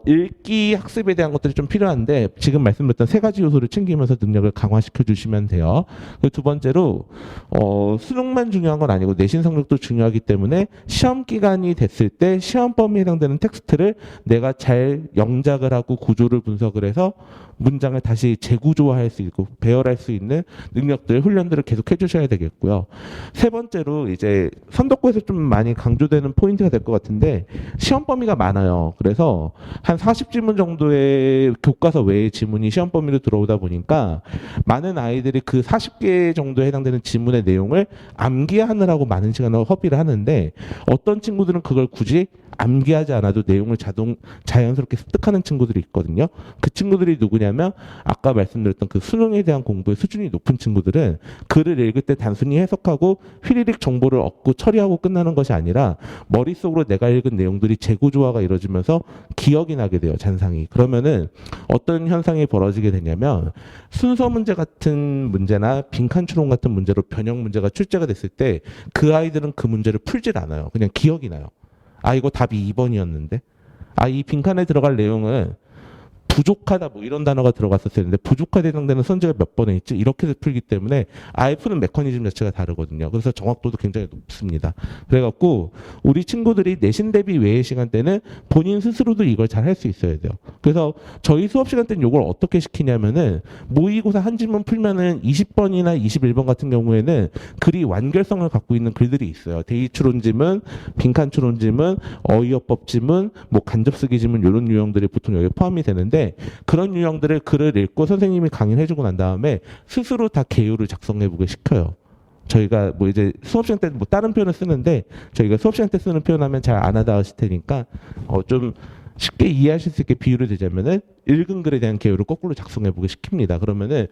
읽기 학습에 대한 것들이 좀 필요한데, 지금 말씀드렸던 세 가지 요소를 챙기면서 능력을 강화시켜 주시면 돼요. 그리고 두 번째로 수능만 중요한 건 아니고 내신 성적도 중요하기 때문에 시험 기간이 됐을 때 시험 범위에 해당되는 텍스트를 내가 잘 영작을 하고 구조를 분석을 해서 문장을 다시 재구조화할 수 있고 배열할 수 있는 능력들, 훈련들을 계속 해주셔야 되겠고요. 세 번째로 이제 선덕고에서 좀 많이 강조되는 포인트가 될 것 같은데, 시험 범위가 많아요. 그래서 한 40지문 정도의 교과서 외의 지문이 시험 범위로 들어오다 보니까 많은 아이들이 그 40개 정도에 해당되는 지문의 내용을 암기하느라고 많은 시간을 허비를 하는데, 어떤 친구들은 그걸 굳이 암기하지 않아도 내용을 자연스럽게 습득하는 친구들이 있거든요. 그 친구들이 누구냐면 아까 말씀드렸던 그 수능에 대한 공부의 수준이 높은 친구들은 글을 읽을 때 단순히 해석하고 휘리릭 정보를 얻고 처리하고 끝나는 것이 아니라 머릿속으로 내가 읽은 내용들이 재구조화가 이루어지면서 기억이 나게 돼요, 잔상이. 그러면은 어떤 현상이 벌어지게 되냐면, 순서 문제 같은 문제나 빈칸 추론 같은 문제로 변형 문제가 출제가 됐을 때 그 아이들은 그 문제를 풀질 않아요. 그냥 기억이 나요. 이거 답이 2번이었는데. 이 빈칸에 들어갈 내용은 부족하다 뭐 이런 단어가 들어갔었을 텐데 부족하다 해당되는 선지가 몇 번에 있지 이렇게 해서 풀기 때문에 아예 푸는 메커니즘 자체가 다르거든요. 그래서 정확도도 굉장히 높습니다. 그래갖고 우리 친구들이 내신 대비 외의 시간대는 본인 스스로도 이걸 잘 할 수 있어야 돼요. 그래서 저희 수업 시간 때는 이걸 어떻게 시키냐면은 모의고사 한 지문 풀면은 20번이나 21번 같은 경우에는 글이 완결성을 갖고 있는 글들이 있어요. 대의 추론 지문, 빈칸 추론 지문, 어휘어법 지문, 뭐 간접쓰기 지문 이런 유형들이 보통 여기 포함이 되는데 그런 유형들을 글을 읽고 선생님이 강의를 해주고 난 다음에 스스로 다 개요를 작성해보게 시켜요. 저희가 뭐 이제 수업 시간 때 뭐 다른 표현을 쓰는데 저희가 수업 시간 때 쓰는 표현하면 잘 안 하다 하실 테니까 좀 쉽게 이해하실 수 있게 비유를 드자면은 읽은 글에 대한 개요를 거꾸로 작성해보게 시킵니다. 그러면은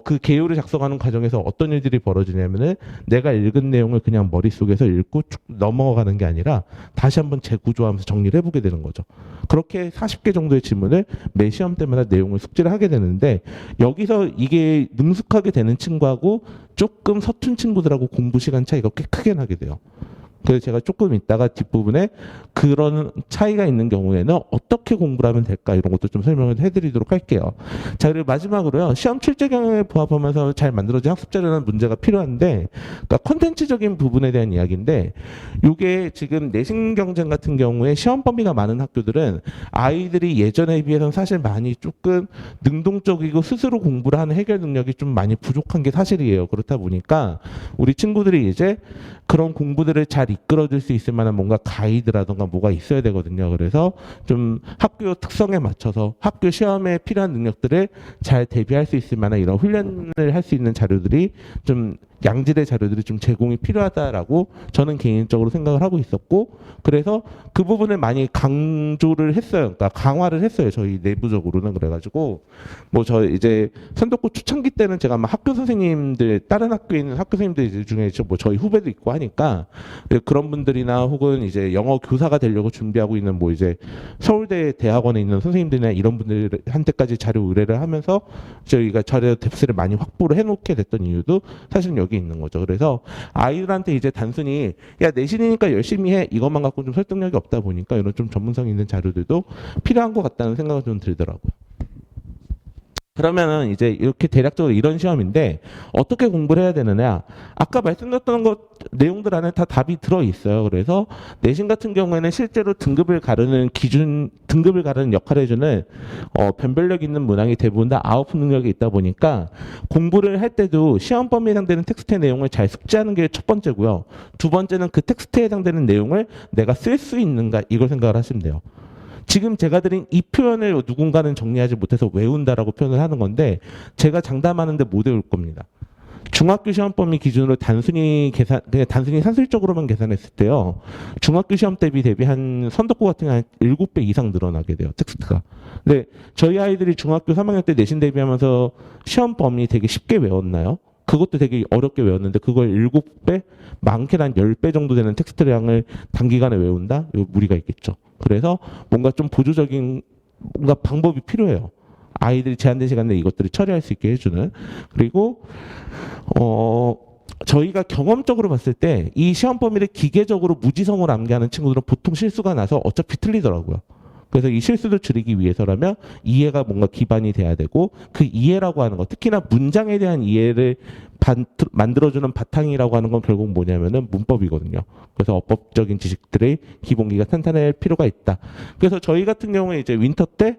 그 개요를 작성하는 과정에서 어떤 일들이 벌어지냐면은 내가 읽은 내용을 그냥 머릿속에서 읽고 쭉 넘어가는 게 아니라 다시 한번 재구조하면서 정리를 해보게 되는 거죠. 그렇게 40개 정도의 지문을 매 시험 때마다 내용을 숙지를 하게 되는데 여기서 이게 능숙하게 되는 친구하고 조금 서툰 친구들하고 공부 시간 차이가 꽤 크게 나게 돼요. 그래서 제가 조금 이따가 뒷부분에 그런 차이가 있는 경우에는 어떻게 공부를 하면 될까 이런 것도 좀 설명을 해드리도록 할게요. 자, 그리고 마지막으로요. 시험 출제 경향에 부합하면서 잘 만들어진 학습 자료라는 문제가 필요한데 그러니까 컨텐츠적인 부분에 대한 이야기인데 이게 지금 내신 경쟁 같은 경우에 시험 범위가 많은 학교들은 아이들이 예전에 비해서는 사실 많이 조금 능동적이고 스스로 공부를 하는 해결 능력이 좀 많이 부족한 게 사실이에요. 그렇다 보니까 우리 친구들이 이제 그런 공부들을 잘 이끌어줄 수 있을 만한 뭔가 가이드라든가 뭐가 있어야 되거든요. 그래서 좀 학교 특성에 맞춰서 학교 시험에 필요한 능력들을 잘 대비할 수 있을 만한 이런 훈련을 할 수 있는 자료들이 좀 양질의 자료들이 좀 제공이 필요하다라고 저는 개인적으로 생각을 하고 있었고 그래서 그 부분을 많이 강조를 했어요. 그러니까 강화를 했어요. 저희 내부적으로는 그래가지고 뭐 저 이제 선도고 초창기 때는 제가 아마 학교 선생님들 다른 학교에 있는 학교 선생님들 중에 뭐 저희 후배도 있고 하니까 그런 분들이나 혹은 이제 영어 교사가 되려고 준비하고 있는 뭐 이제 서울대 대학원에 있는 선생님들이나 이런 분들한테까지 자료 의뢰를 하면서 저희가 자료 뎁스를 많이 확보를 해놓게 됐던 이유도 사실 여기 있는 거죠. 그래서 아이들한테 이제 단순히 야 내신이니까 열심히 해 이것만 갖고 좀 설득력이 없다 보니까 이런 좀 전문성 있는 자료들도 필요한 것 같다는 생각이 좀 들더라고요. 그러면은 이제 이렇게 대략적으로 이런 시험인데 어떻게 공부를 해야 되느냐? 아까 말씀드렸던 것 내용들 안에 다 답이 들어 있어요. 그래서 내신 같은 경우에는 실제로 등급을 가르는 등급을 가르는 역할을 해주는 변별력 있는 문항이 대부분 다 아웃풋 능력이 있다 보니까 공부를 할 때도 시험 범위에 해당되는 텍스트의 내용을 잘 숙지하는 게 첫 번째고요. 두 번째는 그 텍스트에 해당되는 내용을 내가 쓸 수 있는가 이걸 생각을 하시면 돼요. 지금 제가 드린 이 표현을 누군가는 정리하지 못해서 외운다라고 표현을 하는 건데 제가 장담하는데 못 외울 겁니다. 중학교 시험 범위 기준으로 그냥 단순히 산술적으로만 계산했을 때요. 중학교 시험 대비 한 선도고 같은 게 한 7배 이상 늘어나게 돼요. 텍스트가. 근데 저희 아이들이 중학교 3학년 때 내신 대비하면서 시험 범위 되게 쉽게 외웠나요? 그것도 되게 어렵게 외웠는데 그걸 7배, 많게는 한 10배 정도 되는 텍스트량을 단기간에 외운다? 이거 무리가 있겠죠. 그래서 뭔가 좀 보조적인 뭔가 방법이 필요해요. 아이들이 제한된 시간 내에 이것들을 처리할 수 있게 해주는. 그리고 저희가 경험적으로 봤을 때 이 시험 범위를 기계적으로 무지성으로 암기하는 친구들은 보통 실수가 나서 어차피 틀리더라고요. 그래서 이 실수를 줄이기 위해서라면 이해가 뭔가 기반이 돼야 되고 그 이해라고 하는 것, 특히나 문장에 대한 이해를 만들어주는 바탕이라고 하는 건 결국 뭐냐면은 문법이거든요. 그래서 어법적인 지식들의 기본기가 탄탄할 필요가 있다. 그래서 저희 같은 경우에 이제 윈터 때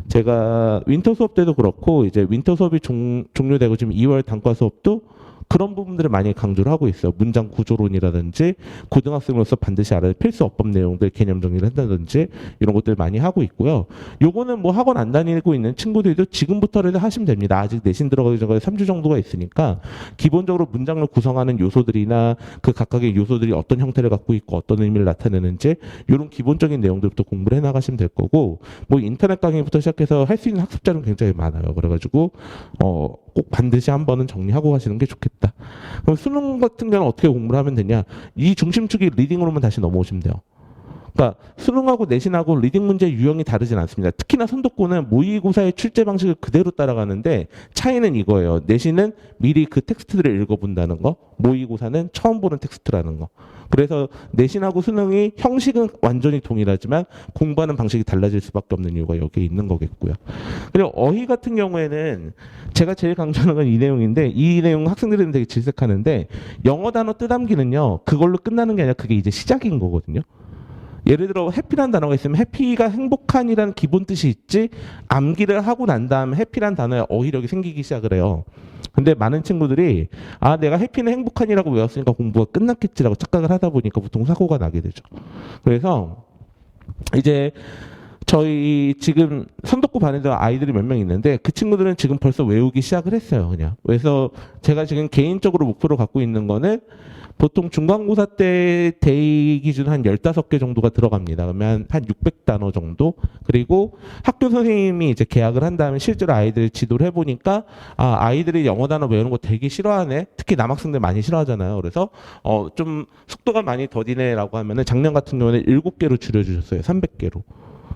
제가 윈터 수업 때도 그렇고 이제 윈터 수업이 종료되고 지금 2월 단과 수업도 그런 부분들을 많이 강조를 하고 있어요. 문장 구조론이라든지 고등학생으로서 반드시 알아야 할 필수 어법 내용들 개념 정리를 한다든지 이런 것들 많이 하고 있고요. 요거는 뭐 학원 안 다니고 있는 친구들도 지금부터라도 하시면 됩니다. 아직 내신 들어가기 전까지 3주 정도가 있으니까 기본적으로 문장을 구성하는 요소들이나 그 각각의 요소들이 어떤 형태를 갖고 있고 어떤 의미를 나타내는지 이런 기본적인 내용들부터 공부를 해나가시면 될 거고 뭐 인터넷 강의부터 시작해서 할 수 있는 학습자는 굉장히 많아요. 그래가지고 꼭 반드시 한 번은 정리하고 가시는 게 좋겠다. 그럼 수능 같은 경우는 어떻게 공부를 하면 되냐? 이 중심축이 리딩으로만 다시 넘어오시면 돼요. 그러니까 수능하고 내신하고 리딩 문제 유형이 다르진 않습니다. 특히나 선도권은 모의고사의 출제 방식을 그대로 따라가는데 차이는 이거예요. 내신은 미리 그 텍스트를 읽어본다는 거, 모의고사는 처음 보는 텍스트라는 거. 그래서 내신하고 수능이 형식은 완전히 동일하지만 공부하는 방식이 달라질 수밖에 없는 이유가 여기에 있는 거겠고요. 그리고 어휘 같은 경우에는 제가 제일 강조하는 건 이 내용인데, 이 내용 학생들은 되게 질색하는데, 영어 단어 뜨담기는요 그걸로 끝나는 게 아니라 그게 이제 시작인 거거든요. 예를 들어 해피란 단어가 있으면 해피가 행복한이라는 기본 뜻이 있지, 암기를 하고 난 다음에 해피란 단어에 어휘력이 생기기 시작을 해요. 근데 많은 친구들이 내가 해피는 행복한이라고 외웠으니까 공부가 끝났겠지라고 착각을 하다 보니까 보통 사고가 나게 되죠. 그래서 이제 저희 지금 선독고 반에도 아이들이 몇 명 있는데 그 친구들은 지금 벌써 외우기 시작을 했어요. 그냥. 그래서 제가 지금 개인적으로 목표로 갖고 있는 거는 보통 중간고사 때 대의 기준 한 15개 정도가 들어갑니다. 그러면 한 600단어 정도. 그리고 학교 선생님이 이제 계약을 한 다음에 실제로 아이들 지도를 해보니까 아이들이 영어 단어 외우는 거 되게 싫어하네. 특히 남학생들 많이 싫어하잖아요. 그래서 좀 속도가 많이 더디네라고 하면은 작년 같은 경우는 7개로 줄여주셨어요. 300개로.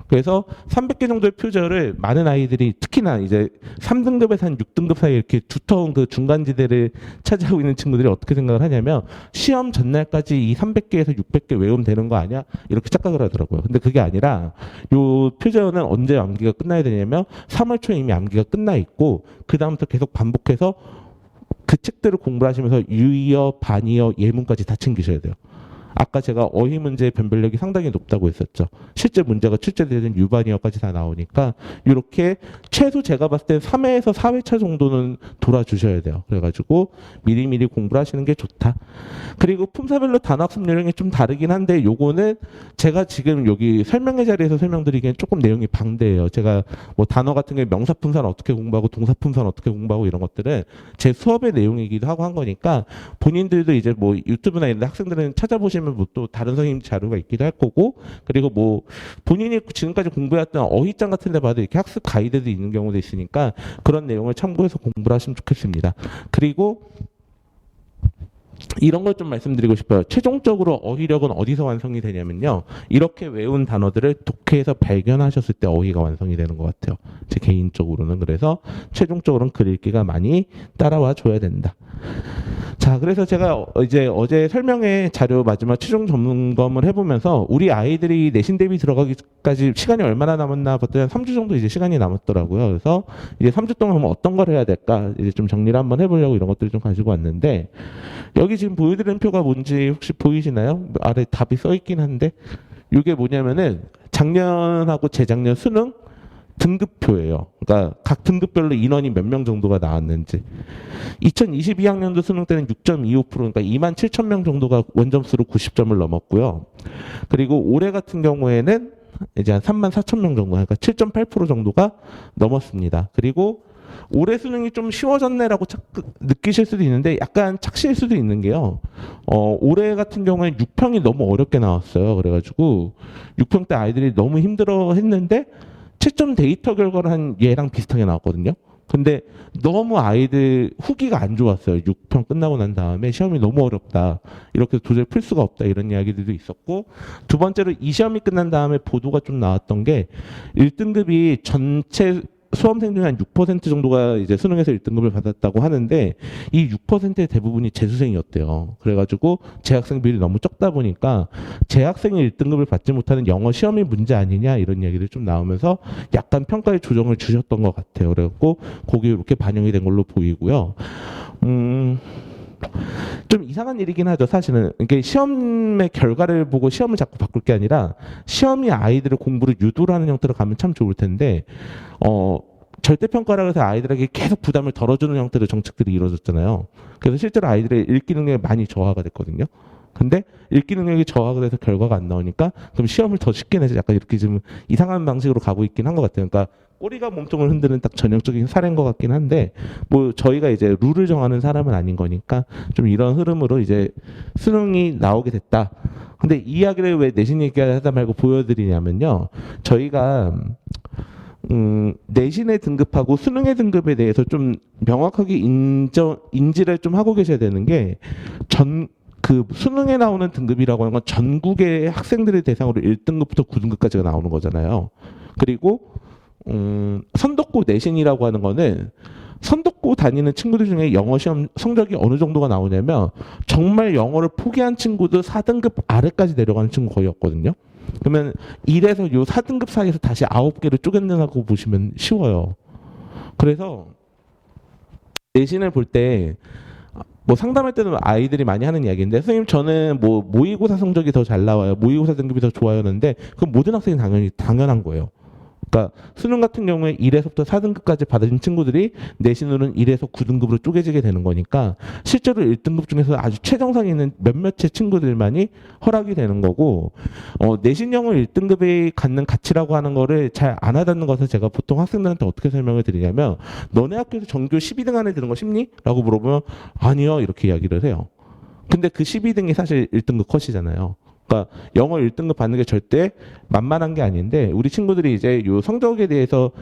그래서 300개 정도의 표절을 많은 아이들이 특히나 이제 3등급에서 한 6등급 사이에 이렇게 두터운 그 중간지대를 차지하고 있는 친구들이 어떻게 생각을 하냐면 시험 전날까지 이 300개에서 600개 외우면 되는 거 아니야? 이렇게 착각을 하더라고요. 근데 그게 아니라 요 표절은 언제 암기가 끝나야 되냐면 3월 초에 이미 암기가 끝나 있고 그 다음부터 계속 반복해서 그 책들을 공부를 하시면서 유의어, 반의어, 예문까지 다 챙기셔야 돼요. 아까 제가 어휘 문제의 변별력이 상당히 높다고 했었죠. 실제 문제가 출제되는 유반이어까지 다 나오니까 이렇게 최소 제가 봤을 때 3회에서 4회차 정도는 돌아주셔야 돼요. 그래가지고 미리미리 공부를 하시는 게 좋다. 그리고 품사별로 단어학습 요령이 좀 다르긴 한데 요거는 제가 지금 여기 설명회 자리에서 설명드리기엔 조금 내용이 방대해요. 제가 뭐 단어 같은 게 명사품사는 어떻게 공부하고 동사품사는 어떻게 공부하고 이런 것들은 제 수업의 내용이기도 하고 한 거니까 본인들도 이제 뭐 유튜브나 이런 데 학생들은 찾아보시면 뭐 또 다른 선생님 자료가 있기도 할 거고, 그리고 뭐 본인이 지금까지 공부해왔던 어휘장 같은 데 봐도 이렇게 학습 가이드도 있는 경우도 있으니까 그런 내용을 참고해서 공부를 하시면 좋겠습니다. 그리고 이런 걸 좀 말씀드리고 싶어요. 최종적으로 어휘력은 어디서 완성이 되냐면요. 이렇게 외운 단어들을 독해에서 발견하셨을 때 어휘가 완성이 되는 것 같아요. 제 개인적으로는. 그래서 최종적으로는 글 읽기가 많이 따라와 줘야 된다. 자, 그래서 제가 이제 어제 설명회 자료 마지막 최종 점검을 해보면서 우리 아이들이 내신 대비 들어가기까지 시간이 얼마나 남았나 봤더니 한 3주 정도 이제 시간이 남았더라고요. 그래서 이제 3주 동안 어떤 걸 해야 될까 이제 좀 정리를 한번 해보려고 이런 것들을 좀 가지고 왔는데, 여기 지금 보여드리는 표가 뭔지 혹시 보이시나요? 아래 답이 써 있긴 한데 이게 뭐냐면은 작년하고 재작년 수능 등급표예요. 그러니까 각 등급별로 인원이 몇 명 정도가 나왔는지. 2022학년도 수능 때는 6.25%, 그러니까 27,000명 정도가 원점수로 90점을 넘었고요. 그리고 올해 같은 경우에는 이제 한 34,000명 정도, 그러니까 7.8% 정도가 넘었습니다. 그리고 올해 수능이 좀 쉬워졌네라고 느끼실 수도 있는데 약간 착시일 수도 있는 게요. 올해 같은 경우에는 6평이 너무 어렵게 나왔어요. 그래가지고 6평 때 아이들이 너무 힘들어 했는데 채점 데이터 결과는 한 얘랑 비슷하게 나왔거든요. 근데 너무 아이들 후기가 안 좋았어요. 6평 끝나고 난 다음에 시험이 너무 어렵다. 이렇게 도저히 풀 수가 없다. 이런 이야기들도 있었고, 두 번째로 이 시험이 끝난 다음에 보도가 좀 나왔던 게 1등급이 전체 수험생 중에 한 6% 정도가 이제 수능에서 1등급을 받았다고 하는데 이 6%의 대부분이 재수생이었대요. 그래가지고 재학생 비율이 너무 적다 보니까 재학생이 1등급을 받지 못하는 영어 시험이 문제 아니냐 이런 이야기들이 좀 나오면서 약간 평가의 조정을 주셨던 것 같아요. 그래갖고 거기에 이렇게 반영이 된 걸로 보이고요. 좀 이상한 일이긴 하죠, 사실은. 이게 시험의 결과를 보고 시험을 자꾸 바꿀 게 아니라 시험이 아이들의 공부를 유도를 하는 형태로 가면 참 좋을 텐데, 절대평가라고 해서 아이들에게 계속 부담을 덜어주는 형태로 정책들이 이루어졌잖아요. 그래서 실제로 아이들의 읽기 능력이 많이 저하가 됐거든요. 근데 읽기 능력이 저하가 돼서 결과가 안 나오니까 그럼 시험을 더 쉽게 내서 약간 이렇게 좀 이상한 방식으로 가고 있긴 한 것 같아요. 그러니까 꼬리가 몸통을 흔드는 딱 전형적인 사례인 것 같긴 한데, 뭐 저희가 이제 룰을 정하는 사람은 아닌 거니까 좀 이런 흐름으로 이제 수능이 나오게 됐다. 근데 이 이야기를 왜 내신 얘기하다 말고 보여드리냐면요. 저희가 내신의 등급하고 수능의 등급에 대해서 좀 명확하게 인지를 좀 하고 계셔야 되는 게, 그 수능에 나오는 등급이라고 하는 건 전국의 학생들을 대상으로 1등급부터 9등급까지가 나오는 거잖아요. 그리고 선독고 내신이라고 하는 거는 선독고 다니는 친구들 중에 영어 시험 성적이 어느 정도가 나오냐면 정말 영어를 포기한 친구도 4등급 아래까지 내려가는 친구 거의 없거든요. 그러면 1에서 요 4등급 사이에서 다시 9개를 쪼개낸다고 보시면 쉬워요. 그래서 내신을 볼 때 뭐 상담할 때는 아이들이 많이 하는 이야기인데, 선생님 저는 뭐 모의고사 성적이 더 잘 나와요, 모의고사 등급이 더 좋아요 하는데, 그건 모든 학생이 당연한 거예요. 그러니까 수능 같은 경우에 1에서부터 4등급까지 받으신 친구들이 내신으로는 1에서 9등급으로 쪼개지게 되는 거니까 실제로 1등급 중에서 아주 최정상에 있는 몇몇의 친구들만이 허락이 되는 거고, 내신 영어 1등급이 갖는 가치라고 하는 거를 잘 안 와닿는 것을 제가 보통 학생들한테 어떻게 설명을 드리냐면, 너네 학교에서 전교 12등 안에 드는 거 쉽니? 라고 물어보면 아니요 이렇게 이야기를 해요. 근데 그 12등이 사실 1등급 컷이잖아요. 그러니까 영어 1등급 받는 게 절대 만만한 게 아닌데, 우리 친구들이 이제 요 성적에 대해서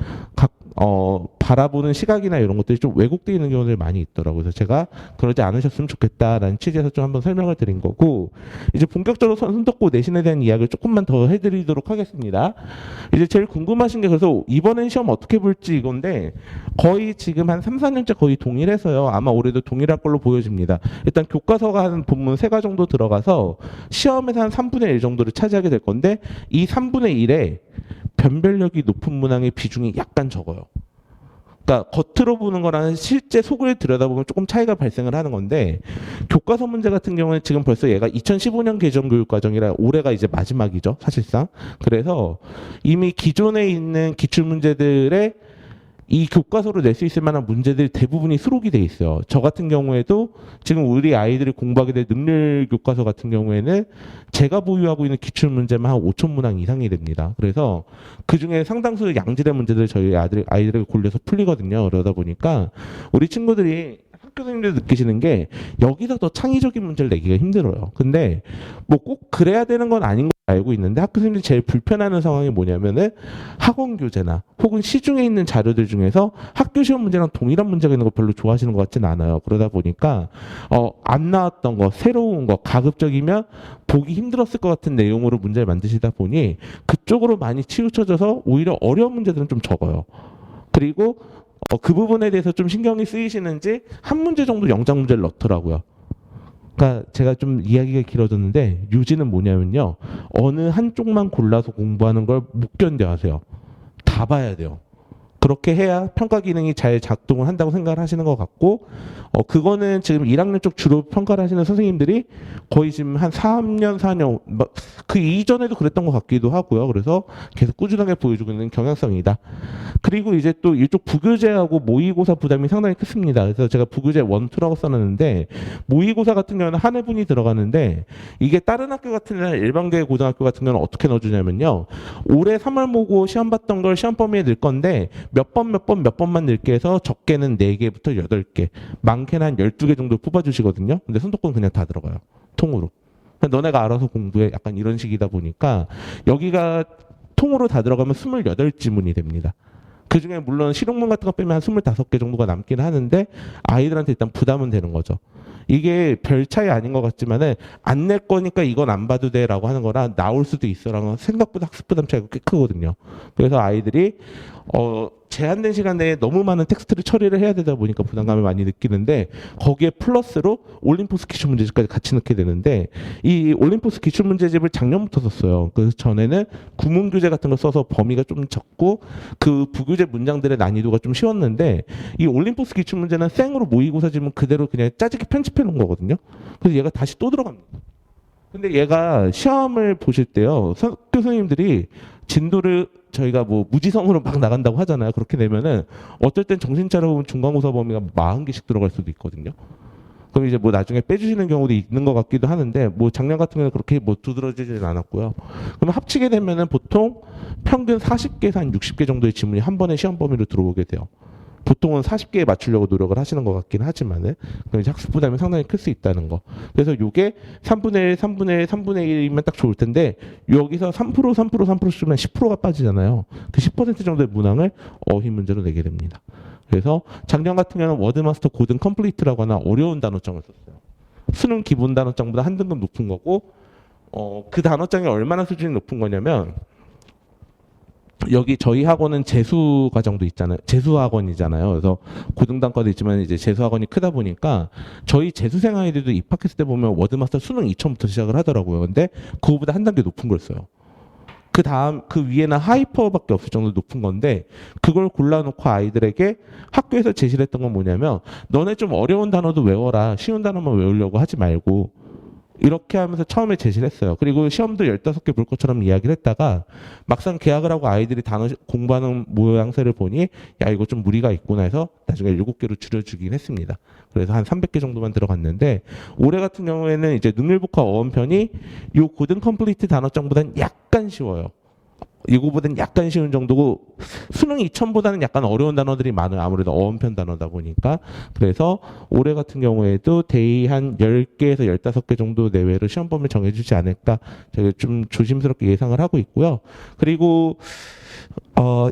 바라보는 시각이나 이런 것들이 좀 왜곡되어 있는 경우들이 많이 있더라고요. 그래서 제가 그러지 않으셨으면 좋겠다라는 취지에서 좀 한번 설명을 드린 거고, 이제 본격적으로 선독고 내신에 대한 이야기를 조금만 더 해드리도록 하겠습니다. 이제 제일 궁금하신 게, 그래서 이번엔 시험 어떻게 볼지 이건데, 거의 지금 한 3, 4년째 거의 동일해서요. 아마 올해도 동일할 걸로 보여집니다. 일단 교과서가 한 본문 3가 정도 들어가서 시험에서 한 3분의 1 정도를 차지하게 될 건데, 이 3분의 1에 변별력이 높은 문항의 비중이 약간 적어요. 그러니까 겉으로 보는 거랑 실제 속을 들여다보면 조금 차이가 발생을 하는 건데, 교과서 문제 같은 경우는 지금 벌써 얘가 2015년 개정 교육과정이라 올해가 이제 마지막이죠, 사실상. 그래서 이미 기존에 있는 기출문제들의 이 교과서로 낼 수 있을 만한 문제들 대부분이 수록이 돼 있어요. 저 같은 경우에도 지금 우리 아이들이 공부하게 될 능률 교과서 같은 경우에는 제가 보유하고 있는 기출 문제만 한 5천 문항 이상이 됩니다. 그래서 그 중에 상당수 양질의 문제들 저희 아이들에게 골려서 풀리거든요. 그러다 보니까 우리 친구들이, 학교 선생님들 느끼시는 게 여기서 더 창의적인 문제를 내기가 힘들어요. 근데 뭐 꼭 그래야 되는 건 아닌 걸 알고 있는데, 학교 선생님들이 제일 불편해하는 상황이 뭐냐면은 학원 교재나 혹은 시중에 있는 자료들 중에서 학교 시험 문제랑 동일한 문제가 있는 거 별로 좋아하시는 것 같진 않아요. 그러다 보니까 안 나왔던 거, 새로운 거, 가급적이면 보기 힘들었을 것 같은 내용으로 문제를 만드시다 보니 그쪽으로 많이 치우쳐져서 오히려 어려운 문제들은 좀 적어요. 그리고 그 부분에 대해서 좀 신경이 쓰이시는지 한 문제 정도 영작 문제를 넣더라고요. 그러니까 제가 좀 이야기가 길어졌는데, 요지는 뭐냐면요, 어느 한쪽만 골라서 공부하는 걸 못 견뎌 하세요. 다 봐야 돼요. 그렇게 해야 평가 기능이 잘 작동을 한다고 생각을 하시는 것 같고, 그거는 지금 1학년 쪽 주로 평가를 하시는 선생님들이 거의 지금 한 3년, 4년, 그 이전에도 그랬던 것 같기도 하고요. 그래서 계속 꾸준하게 보여주고 있는 경향성이다. 그리고 이제 또 이쪽 부교재하고 모의고사 부담이 상당히 크습니다. 그래서 제가 부교재 1, 2라고 써놨는데, 모의고사 같은 경우는 한 회분이 들어가는데, 이게 다른 학교 같은 경우는 일반계 고등학교 같은 경우는 어떻게 넣어주냐면요, 올해 3월 모고 시험 봤던 걸 시험 범위에 넣을 건데 몇 번만 넣게 해서 적게는 4개부터 8개, 많게는 한 12개 정도 뽑아주시거든요. 근데 선독권 그냥 다 들어가요, 통으로. 너네가 알아서 공부해, 약간 이런 식이다 보니까 여기가 통으로 다 들어가면 28지문이 됩니다. 그 중에 물론 실용문 같은 거 빼면 한 25개 정도가 남긴 하는데, 아이들한테 일단 부담은 되는 거죠. 이게 별 차이 아닌 것 같지만은, 안 낼 거니까 이건 안 봐도 돼 라고 하는 거랑 나올 수도 있어 라는 생각보다 학습 부담 차이가 꽤 크거든요. 그래서 아이들이 제한된 시간 내에 너무 많은 텍스트를 처리를 해야 되다 보니까 부담감을 많이 느끼는데, 거기에 플러스로 올림포스 기출문제집까지 같이 넣게 되는데, 이 올림포스 기출문제집을 작년부터 썼어요. 그래서 전에는 구문교재 같은 거 써서 범위가 좀 적고 그 부교재 문장들의 난이도가 좀 쉬웠는데, 이 올림포스 기출문제는 생으로 모의고사 질문 그대로 그냥 짜집게 편집해 놓은 거거든요. 그래서 얘가 다시 또 들어갑니다. 근데 얘가 시험을 보실 때요, 교수님들이 진도를 저희가 뭐 무지성으로 막 나간다고 하잖아요. 그렇게 되면은 어떨 땐 정신 차려보면 중간고사 범위가 40개씩 들어갈 수도 있거든요. 그럼 이제 뭐 나중에 빼주시는 경우도 있는 것 같기도 하는데, 뭐 작년 같은 경우는 그렇게 뭐 두드러지지는 않았고요. 그럼 합치게 되면은 보통 평균 40개에서 한 60개 정도의 지문이 한 번에 시험 범위로 들어오게 돼요. 보통은 40개에 맞추려고 노력을 하시는 것 같긴 하지만은, 그럼 이제 학습 부담이 상당히 클 수 있다는 거. 그래서 요게 3분의 1, 3분의 1, 3분의 1이면 딱 좋을 텐데, 여기서 3% 쓰면 10%가 빠지잖아요. 그 10% 정도의 문항을 어휘 문제로 내게 됩니다. 그래서 작년 같은 경우는 워드마스터 고등 컴플리트라고 하나 어려운 단어장을 썼어요. 수능 기본 단어장보다 한 등급 높은 거고, 그 단어장이 얼마나 수준이 높은 거냐면, 여기 저희 학원은 재수 과정도 있잖아요. 재수 학원이잖아요. 그래서 고등단과도 있지만 이제 재수 학원이 크다 보니까 저희 재수생 아이들도 입학했을 때 보면 워드마스터 수능 2000부터 시작을 하더라고요. 근데 그거보다 한 단계 높은 걸 써요. 그 다음 그 위에는 하이퍼밖에 없을 정도로 높은 건데, 그걸 골라놓고 아이들에게 학교에서 제시를 했던 건 뭐냐면, 너네 좀 어려운 단어도 외워라. 쉬운 단어만 외우려고 하지 말고, 이렇게 하면서 처음에 제시를 했어요. 그리고 시험도 15개 볼 것처럼 이야기를 했다가 막상 계약을 하고 아이들이 단어 공부하는 모양새를 보니 야, 이거 좀 무리가 있구나 해서 나중에 7개로 줄여주긴 했습니다. 그래서 한 300개 정도만 들어갔는데, 올해 같은 경우에는 이제 능률북화 어원편이 요 고등 컴플리트 단어장보다는 약간 쉬워요. 이거보다는 약간 쉬운 정도고, 수능 2000보다는 약간 어려운 단어들이 많아요. 아무래도 어원편 단어다 보니까. 그래서 올해 같은 경우에도 데이 한 10개에서 15개 정도 내외로 시험 범위를 정해주지 않을까, 제가 좀 조심스럽게 예상을 하고 있고요. 그리고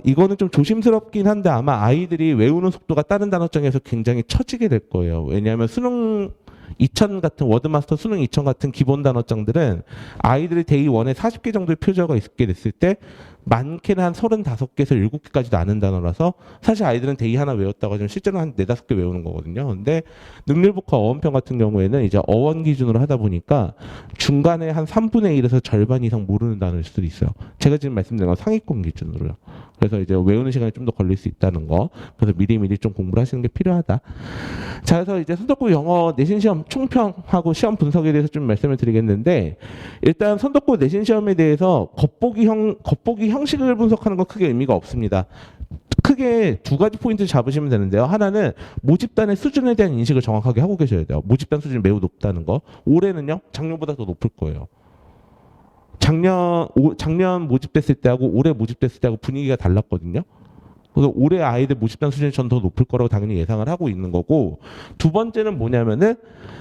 이거는 좀 조심스럽긴 한데 아마 아이들이 외우는 속도가 다른 단어장에서 굉장히 처지게 될 거예요. 왜냐하면 수능 2000 같은 워드마스터 수능 2000 같은 기본 단어장들은 아이들이 데이 1에 40개 정도의 표저가 있게 됐을 때 많게는 한 35개에서 7개까지도 아는 단어라서 사실 아이들은 데이 하나 외웠다고 하지만 실제로 한 4, 5개 외우는 거거든요. 근데 능률북화 어원편 같은 경우에는 이제 어원 기준으로 하다 보니까 중간에 한 3분의 1에서 절반 이상 모르는 단어일 수도 있어요. 제가 지금 말씀드린 건 상위권 기준으로요. 그래서 이제 외우는 시간이 좀 더 걸릴 수 있다는 거. 그래서 미리미리 좀 공부를 하시는 게 필요하다. 자, 그래서 이제 선덕고 영어 내신 시험 총평하고 시험 분석에 대해서 좀 말씀을 드리겠는데, 일단 선덕고 내신 시험에 대해서 겉보기 형식을 분석하는 건 크게 의미가 없습니다. 크게 두 가지 포인트 잡으시면 되는데요. 하나는 모집단의 수준에 대한 인식을 정확하게 하고 계셔야 돼요. 모집단 수준이 매우 높다는 거. 올해는요, 작년보다 더 높을 거예요. 작년 모집됐을 때하고 올해 모집됐을 때하고 분위기가 달랐거든요. 그래서 올해 아이들 모집단 수준이 전 더 높을 거라고 당연히 예상을 하고 있는 거고, 두 번째는 뭐냐면은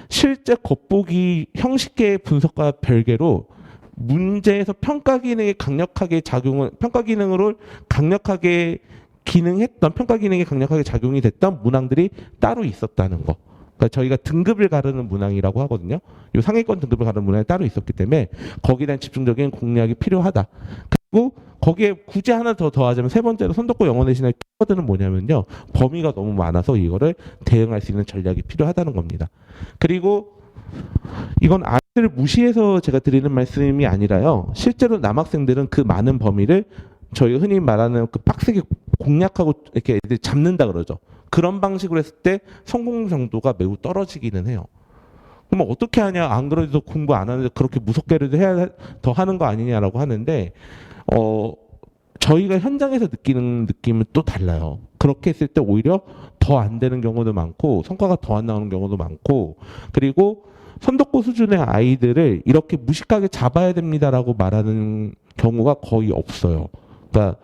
실제 겉보기 형식의 분석과 별개로 문제에서 평가 기능에 강력하게 평가 기능으로 강력하게 평가 기능이 강력하게 작용이 됐던 문항들이 따로 있었다는 거. 그러니까 저희가 등급을 가르는 문항이라고 하거든요. 이 상위권 등급을 가르는 문항이 따로 있었기 때문에 거기에 대한 집중적인 공략이 필요하다. 그리고 거기에 굳이 하나 더 더하자면 세 번째로 선덕고 영어 내신의 키워드는 뭐냐면요, 범위가 너무 많아서 이거를 대응할 수 있는 전략이 필요하다는 겁니다. 그리고 이건 아이들을 무시해서 제가 드리는 말씀이 아니라요, 실제로 남학생들은 그 많은 범위를 저희가 흔히 말하는 그 빡세게 공략하고 이렇게 애들 잡는다 그러죠. 그런 방식으로 했을 때 성공 정도가 매우 떨어지기는 해요. 그럼 어떻게 하냐? 안 그래도 공부 안 하는데 그렇게 무섭게라도 해야 더 하는 거 아니냐라고 하는데, 저희가 현장에서 느끼는 느낌은 또 달라요. 그렇게 했을 때 오히려 더 안 되는 경우도 많고 성과가 더 안 나오는 경우도 많고, 그리고 선덕고 수준의 아이들을 이렇게 무식하게 잡아야 됩니다라고 말하는 경우가 거의 없어요. 그러니까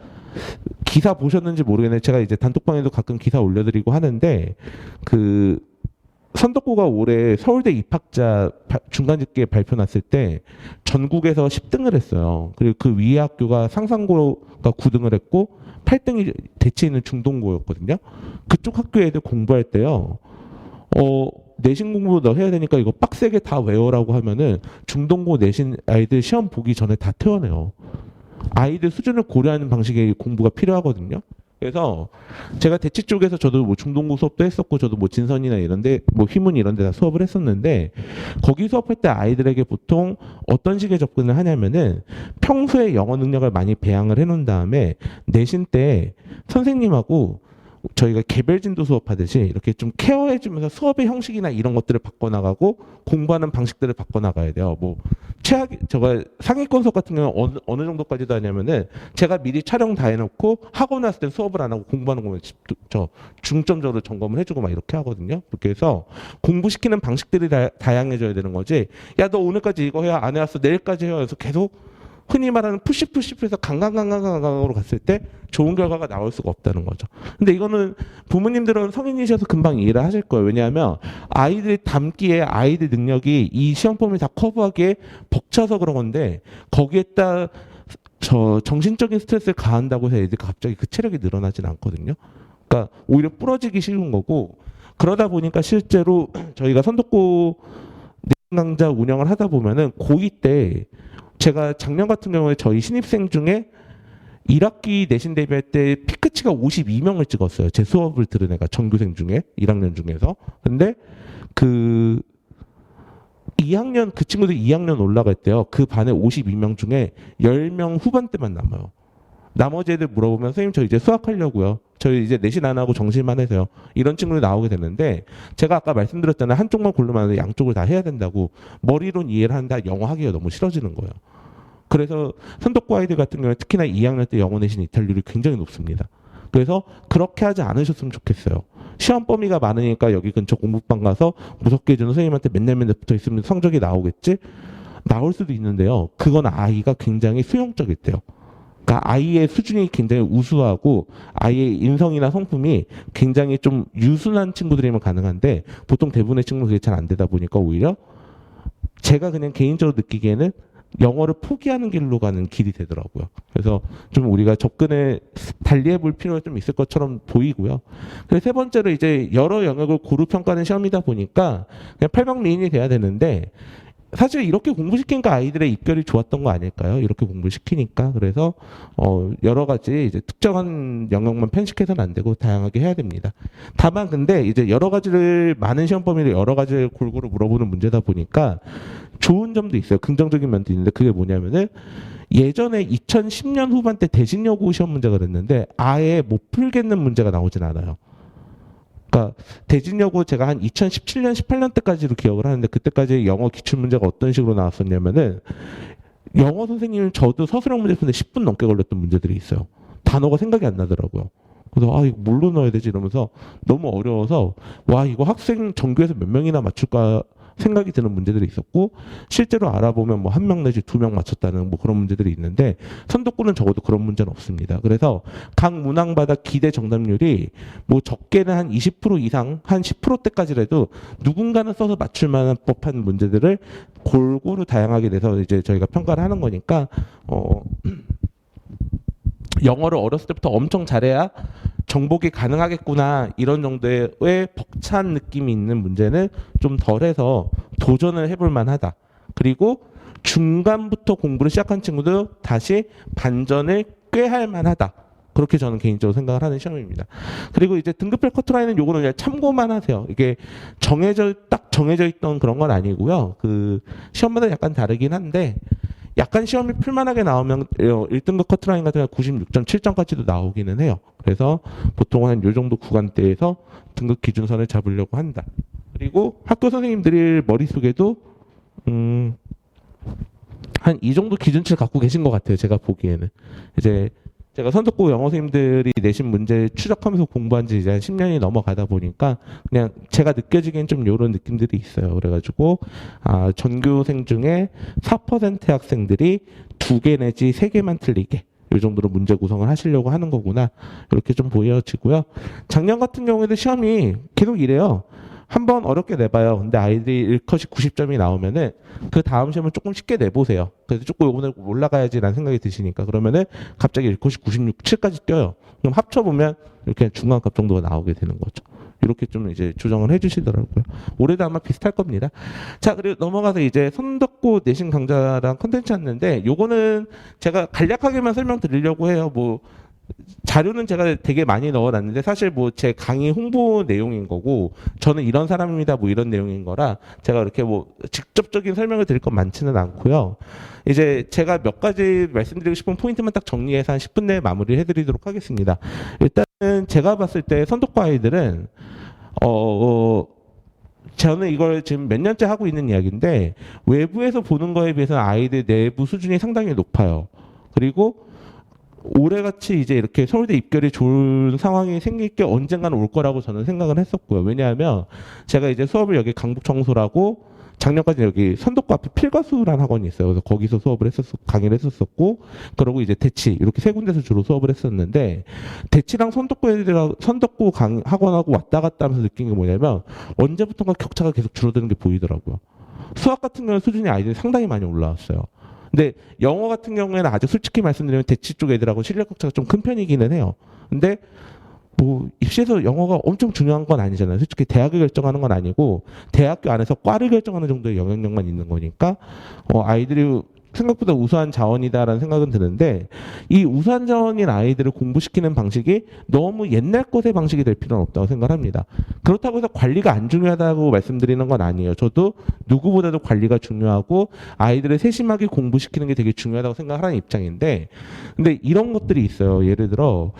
기사 보셨는지 모르겠는데 제가 이제 단톡방에도 가끔 기사 올려드리고 하는데, 그 선덕고가 올해 서울대 입학자 중간 집계 발표 났을 때 전국에서 10등을 했어요. 그리고 그 위에 학교가 상산고가 9등을 했고 8등이 대치 있는 중동고였거든요. 그쪽 학교 애들 공부할 때요, 내신 공부 너 해야 되니까 이거 빡세게 다 외워라고 하면은 중동고 내신 아이들 시험 보기 전에 다 퇴원해요. 아이들 수준을 고려하는 방식의 공부가 필요하거든요. 그래서 제가 대치 쪽에서 저도 뭐 중동고 수업도 했었고, 저도 뭐 진선이나 이런데 뭐 휘문 이런데 다 수업을 했었는데, 거기 수업할 때 아이들에게 보통 어떤 식의 접근을 하냐면은 평소에 영어 능력을 많이 배양을 해놓은 다음에 내신 때 선생님하고 저희가 개별 진도 수업하듯이 이렇게 좀 케어해주면서 수업의 형식이나 이런 것들을 바꿔나가고 공부하는 방식들을 바꿔나가야 돼요. 뭐 저가 상위권 수업 같은 경우는 어느 정도까지도 하냐면은 제가 미리 촬영 다 해놓고 하고 났을 땐 수업을 안 하고 공부하는 거면 저 중점적으로 점검을 해주고 막 이렇게 하거든요. 그렇게 해서 공부시키는 방식들이 다양해져야 되는 거지. 야, 너 오늘까지 이거 해야 안 해왔어, 내일까지 해야 해서 계속 흔히 말하는 푸시푸시해서 강강강강강으로 갔을 때 좋은 결과가 나올 수가 없다는 거죠. 근데 이거는 부모님들은 성인이셔서 금방 이해를 하실 거예요. 왜냐하면 아이들이 담기에 아이들 능력이 이 시험 범위 다 커버하기에 벅차서 그런 건데, 거기에다 정신적인 스트레스를 가한다고 해서 애들이 갑자기 그 체력이 늘어나지는 않거든요. 그러니까 오히려 부러지기 쉬운 거고, 그러다 보니까 실제로 저희가 선독고 강좌 운영을 하다 보면은 고2 때 제가 작년 같은 경우에 저희 신입생 중에 1학기 내신 대비할 때 피크치가 52명을 찍었어요. 제 수업을 들은 애가 전교생 중에 1학년 중에서. 근데 그 2학년 그 친구들 2학년 올라갈 때요. 그 반에 52명 중에 10명 후반대만 남아요. 나머지 애들 물어보면 선생님 저 이제 수학하려고요. 저 이제 내신 안 하고 정시만 해서요. 이런 친구들이 나오게 되는데 제가 아까 말씀드렸잖아요. 한쪽만 고르면 안 돼. 양쪽을 다 해야 된다고. 머리론 이해를 한다. 영어 하기가 너무 싫어지는 거예요. 그래서 선덕고 아이들 같은 경우는 특히나 2학년 때 영어 내신 이탈률이 굉장히 높습니다. 그래서 그렇게 하지 않으셨으면 좋겠어요. 시험 범위가 많으니까 여기 근처 공부방 가서 무섭게 해주는 선생님한테 맨날 붙어 있으면 성적이 나오겠지? 나올 수도 있는데요. 그건 아이가 굉장히 수용적일 때요. 그러니까 아이의 수준이 굉장히 우수하고 아이의 인성이나 성품이 굉장히 좀 유순한 친구들이면 가능한데 보통 대부분의 친구는 그게 잘 안 되다 보니까 오히려 제가 그냥 개인적으로 느끼기에는 영어를 포기하는 길로 가는 길이 되더라고요. 그래서 좀 우리가 접근에 달리해 볼 필요가 좀 있을 것처럼 보이고요. 그리고 세 번째로 이제 여러 영역을 고루 평가하는 시험이다 보니까 그냥 팔방미인이 돼야 되는데 사실 이렇게 공부시키니까 아이들의 입결이 좋았던 거 아닐까요? 이렇게 공부시키니까. 그래서 여러 가지 이제 특정한 영역만 편식해서는 안 되고 다양하게 해야 됩니다. 다만 근데 이제 여러 가지를 많은 시험 범위를 여러 가지를 골고루 물어보는 문제다 보니까 좋은 점도 있어요. 긍정적인 면도 있는데 그게 뭐냐면은 예전에 2010년 후반때 대진여고 시험 문제가 그랬는데 아예 못 풀겠는 문제가 나오진 않아요. 그러니까 대진여고 제가 한 2017년, 18년 때까지로 기억을 하는데 그때까지 영어 기출 문제가 어떤 식으로 나왔었냐면은 영어 선생님 저도 서술형 문제 푸는데 10분 넘게 걸렸던 문제들이 있어요. 단어가 생각이 안 나더라고요. 그래서 이거 뭘로 넣어야 되지 이러면서 너무 어려워서 와 이거 학생 전교에서 몇 명이나 맞출까 생각이 드는 문제들이 있었고 실제로 알아보면 뭐 1명 내지 2명 맞췄다는 뭐 그런 문제들이 있는데 선독구는 적어도 그런 문제는 없습니다. 그래서 각 문항마다 기대 정답률이 뭐 적게는 한 20% 이상 한 10%대까지라도 누군가는 써서 맞출 만한 법한 문제들을 골고루 다양하게 내서 이제 저희가 평가를 하는 거니까 영어를 어렸을 때부터 엄청 잘해야 정복이 가능하겠구나 이런 정도의 벅찬 느낌이 있는 문제는 좀 덜해서 도전을 해볼 만하다. 그리고 중간부터 공부를 시작한 친구도 다시 반전을 꾀할 만하다. 그렇게 저는 개인적으로 생각을 하는 시험입니다. 그리고 이제 등급별 커트라인은 요거는 그냥 참고만 하세요. 이게 딱 정해져 있던 그런 건 아니고요. 그 시험마다 약간 다르긴 한데 약간 시험이 풀만하게 나오면 1등급 커트라인 같은 경우 96.7점까지도 나오기는 해요. 그래서 보통 한 요 정도 구간대에서 등급 기준선을 잡으려고 한다. 그리고 학교 선생님들이 머릿속에도 한 이 정도 기준치를 갖고 계신 것 같아요. 제가 보기에는. 이제 제가 선덕고 영어 선생님들이 내신 문제 추적하면서 공부한 지 이제 한 10년이 넘어가다 보니까 그냥 제가 느껴지기엔 좀 이런 느낌들이 있어요. 그래가지고 전교생 중에 4% 학생들이 2개 내지 3개만 틀리게 이 정도로 문제 구성을 하시려고 하는 거구나 이렇게 좀 보여지고요. 작년 같은 경우에도 시험이 계속 이래요. 한번 어렵게 내봐요. 근데 아이들이 1컷이 90점이 나오면은 그 다음 시험은 조금 쉽게 내보세요. 그래서 조금 오늘 올라가야지라는 생각이 드시니까 그러면은 갑자기 1컷이 96, 7까지 뛰어요. 그럼 합쳐보면 이렇게 중간값 정도가 나오게 되는 거죠. 이렇게 좀 이제 조정을 해주시더라고요. 올해도 아마 비슷할 겁니다. 자, 그리고 넘어가서 이제 선덕고 내신 강좌랑 컨텐츠 했는데 요거는 제가 간략하게만 설명드리려고 해요. 뭐 자료는 제가 되게 많이 넣어놨는데 사실 뭐 제 강의 홍보 내용인 거고 저는 이런 사람입니다 뭐 이런 내용인 거라 제가 이렇게 뭐 직접적인 설명을 드릴 건 많지는 않고요. 이제 제가 몇 가지 말씀드리고 싶은 포인트만 딱 정리해서 한 10분 내에 마무리를 해드리도록 하겠습니다. 일단은 제가 봤을 때 선독과 아이들은 저는 이걸 지금 몇 년째 하고 있는 이야기인데 외부에서 보는 거에 비해서 아이들 내부 수준이 상당히 높아요. 그리고 올해같이 이제 이렇게 서울대 입결이 좋은 상황이 생길 게 언젠가는 올 거라고 저는 생각을 했었고요. 왜냐하면 제가 이제 수업을 여기 강북청소라고 작년까지 여기 선덕고 앞에 필과수라는 학원이 있어요. 그래서 거기서 강의를 했었었고, 그러고 이제 대치 이렇게 세 군데서 주로 수업을 했었는데 대치랑 선덕고 애들이랑 선덕고 학원하고 왔다 갔다 하면서 느낀 게 뭐냐면 언제부턴가 격차가 계속 줄어드는 게 보이더라고요. 수학 같은 경우는 수준이 아이들이 상당히 많이 올라왔어요. 근데 영어 같은 경우에는 아주 솔직히 말씀드리면 대치 쪽 애들하고 실력 격차가 좀 큰 편이기는 해요. 근데 뭐 입시에서 영어가 엄청 중요한 건 아니잖아요. 솔직히 대학을 결정하는 건 아니고 대학교 안에서 과를 결정하는 정도의 영향력만 있는 거니까 아이들이 생각보다 우수한 자원이다라는 생각은 드는데 이 우수한 자원인 아이들을 공부시키는 방식이 너무 옛날 것의 방식이 될 필요는 없다고 생각합니다. 그렇다고 해서 관리가 안 중요하다고 말씀드리는 건 아니에요. 저도 누구보다도 관리가 중요하고 아이들을 세심하게 공부시키는 게 되게 중요하다고 생각하는 입장인데 근데 이런 것들이 있어요. 예를 들어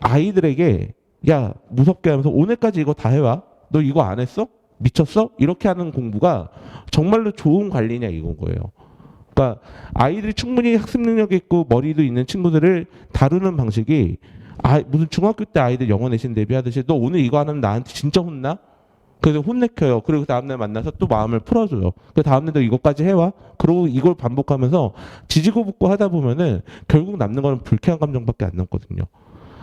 아이들에게 야 무섭게 하면서 오늘까지 이거 다 해와 너 이거 안 했어? 미쳤어? 이렇게 하는 공부가 정말로 좋은 관리냐 이건 거예요. 그러니까 아이들이 충분히 학습 능력이 있고 머리도 있는 친구들을 다루는 방식이 무슨 중학교 때 아이들 영어 내신 대비하듯이 너 오늘 이거 안 하면 나한테 진짜 혼나? 그래서 혼내켜요. 그리고 다음날 만나서 또 마음을 풀어줘요. 그 다음날 너 이것까지 해와. 그리고 이걸 반복하면서 지지고 볶고 하다 보면은 결국 남는 거는 불쾌한 감정밖에 안 남거든요.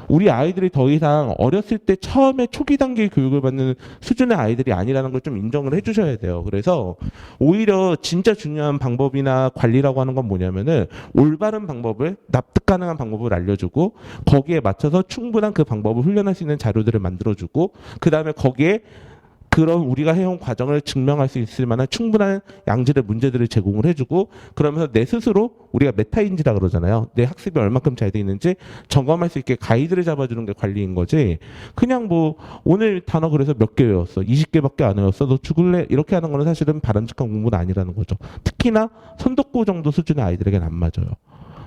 우리 아이들이 더 이상 어렸을 때 처음에 초기 단계 교육을 받는 수준의 아이들이 아니라는 걸 좀 인정을 해주셔야 돼요. 그래서 오히려 진짜 중요한 방법이나 관리라고 하는 건 뭐냐면은 올바른 방법을 납득 가능한 방법을 알려주고 거기에 맞춰서 충분한 그 방법을 훈련할 수 있는 자료들을 만들어주고 그 다음에 거기에 그런 우리가 해온 과정을 증명할 수 있을 만한 충분한 양질의 문제들을 제공을 해주고 그러면서 내 스스로 우리가 메타인지라 그러잖아요. 내 학습이 얼마큼 잘 돼 있는지 점검할 수 있게 가이드를 잡아주는 게 관리인 거지. 그냥 뭐 오늘 단어 그래서 몇 개 외웠어. 20개밖에 안 외웠어. 너 죽을래? 이렇게 하는 거는 사실은 바람직한 공부는 아니라는 거죠. 특히나 선독고 정도 수준의 아이들에게는 안 맞아요.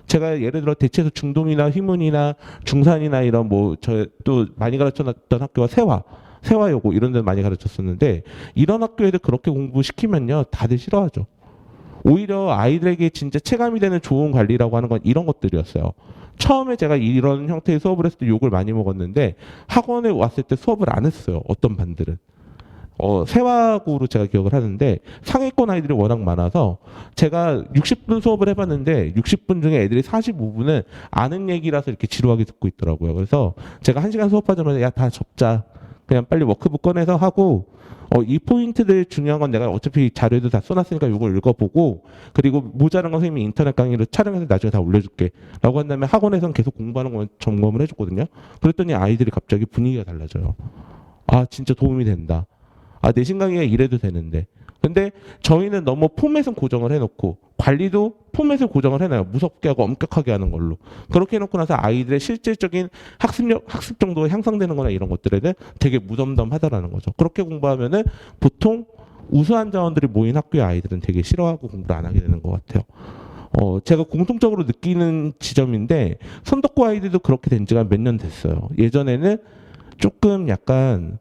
제가 예를 들어 대체에서 중동이나 휘문이나 중산이나 이런 뭐 저 또 많이 가르쳐놨던 학교가 세화여고 이런 데를 많이 가르쳤었는데 이런 학교에도 그렇게 공부시키면요 다들 싫어하죠. 오히려 아이들에게 진짜 체감이 되는 좋은 관리라고 하는 건 이런 것들이었어요. 처음에 제가 이런 형태의 수업을 했을 때 욕을 많이 먹었는데 학원에 왔을 때 수업을 안 했어요. 어떤 반들은. 세화고로 제가 기억을 하는데 상위권 아이들이 워낙 많아서 제가 60분 수업을 해봤는데 60분 중에 애들이 45분은 아는 얘기라서 이렇게 지루하게 듣고 있더라고요. 그래서 제가 1시간 수업하자마자 야 다 접자. 그냥 빨리 워크북 꺼내서 하고 이 포인트들 중요한 건 내가 어차피 자료도 다 써놨으니까 이걸 읽어보고 그리고 모자란 건 선생님이 인터넷 강의로 촬영해서 나중에 다 올려줄게 라고 한 다음에 학원에서는 계속 공부하는 건 점검을 해줬거든요. 그랬더니 아이들이 갑자기 분위기가 달라져요. 아 진짜 도움이 된다. 내신 강의가 이래도 되는데 근데 저희는 너무 포맷은 고정을 해놓고 관리도 포맷을 고정을 해놔요. 무섭게 하고 엄격하게 하는 걸로. 그렇게 해놓고 나서 아이들의 실질적인 학습 정도가 향상되는 거나 이런 것들에는 되게 무덤덤하다라는 거죠. 그렇게 공부하면은 보통 우수한 자원들이 모인 학교의 아이들은 되게 싫어하고 공부를 안 하게 되는 것 같아요. 제가 공통적으로 느끼는 지점인데 선덕고 아이들도 그렇게 된 지가 몇 년 됐어요. 예전에는 조금 약간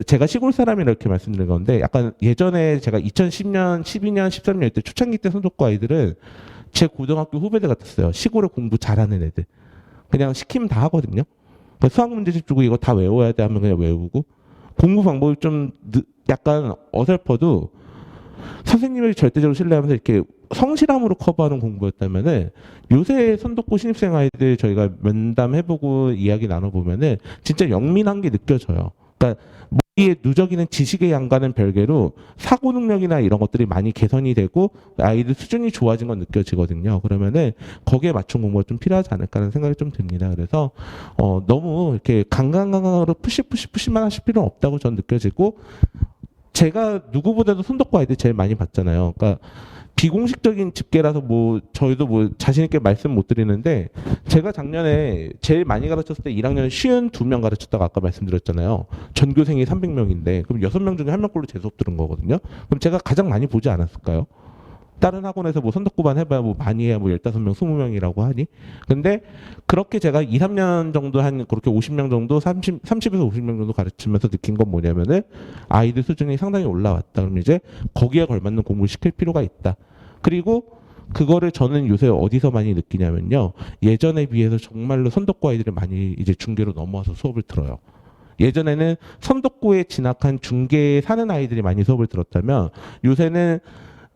제가 시골 사람이라 이렇게 말씀드린 건데 약간 예전에 제가 2010년, 12년, 13년 때 초창기 때 선독고 아이들은 제 고등학교 후배들 같았어요. 시골에 공부 잘하는 애들. 그냥 시키면 다 하거든요. 그러니까 수학 문제집 주고 이거 다 외워야 돼 하면 그냥 외우고 공부 방법이 좀 약간 어설퍼도 선생님을 절대적으로 신뢰하면서 이렇게 성실함으로 커버하는 공부였다면은 요새 선독고 신입생 아이들 저희가 면담해보고 이야기 나눠보면은 진짜 영민한 게 느껴져요. 그러니까 머리에 누적이는 지식의 양과는 별개로 사고 능력이나 이런 것들이 많이 개선이 되고 아이들 수준이 좋아진 건 느껴지거든요. 그러면은 거기에 맞춘 공부가 좀 필요하지 않을까라는 생각이 좀 듭니다. 그래서 너무 이렇게 강강강강으로 푸시만 하실 필요는 없다고 저는 느껴지고 제가 누구보다도 선독고 아이들 제일 많이 봤잖아요. 그러니까 비공식적인 집계라서 뭐 저희도 뭐 자신 있게 말씀 못 드리는데 제가 작년에 제일 많이 가르쳤을 때 1학년 52명 가르쳤다고 아까 말씀드렸잖아요. 전교생이 300명인데 그럼 6명 중에 1명꼴로 제 수업 들은 거거든요. 그럼 제가 가장 많이 보지 않았을까요? 다른 학원에서 뭐 선독고반 해봐야 뭐 많이 해야 뭐 15명, 20명이라고 하니. 근데 그렇게 제가 2, 3년 정도 한 그렇게 50명 정도 30에서 50명 정도 가르치면서 느낀 건 뭐냐면은 아이들 수준이 상당히 올라왔다. 그러면 이제 거기에 걸맞는 공부를 시킬 필요가 있다. 그리고 그거를 저는 요새 어디서 많이 느끼냐면요. 예전에 비해서 정말로 선독고 아이들이 많이 이제 중계로 넘어와서 수업을 들어요. 예전에는 선독고에 진학한 중계에 사는 아이들이 많이 수업을 들었다면 요새는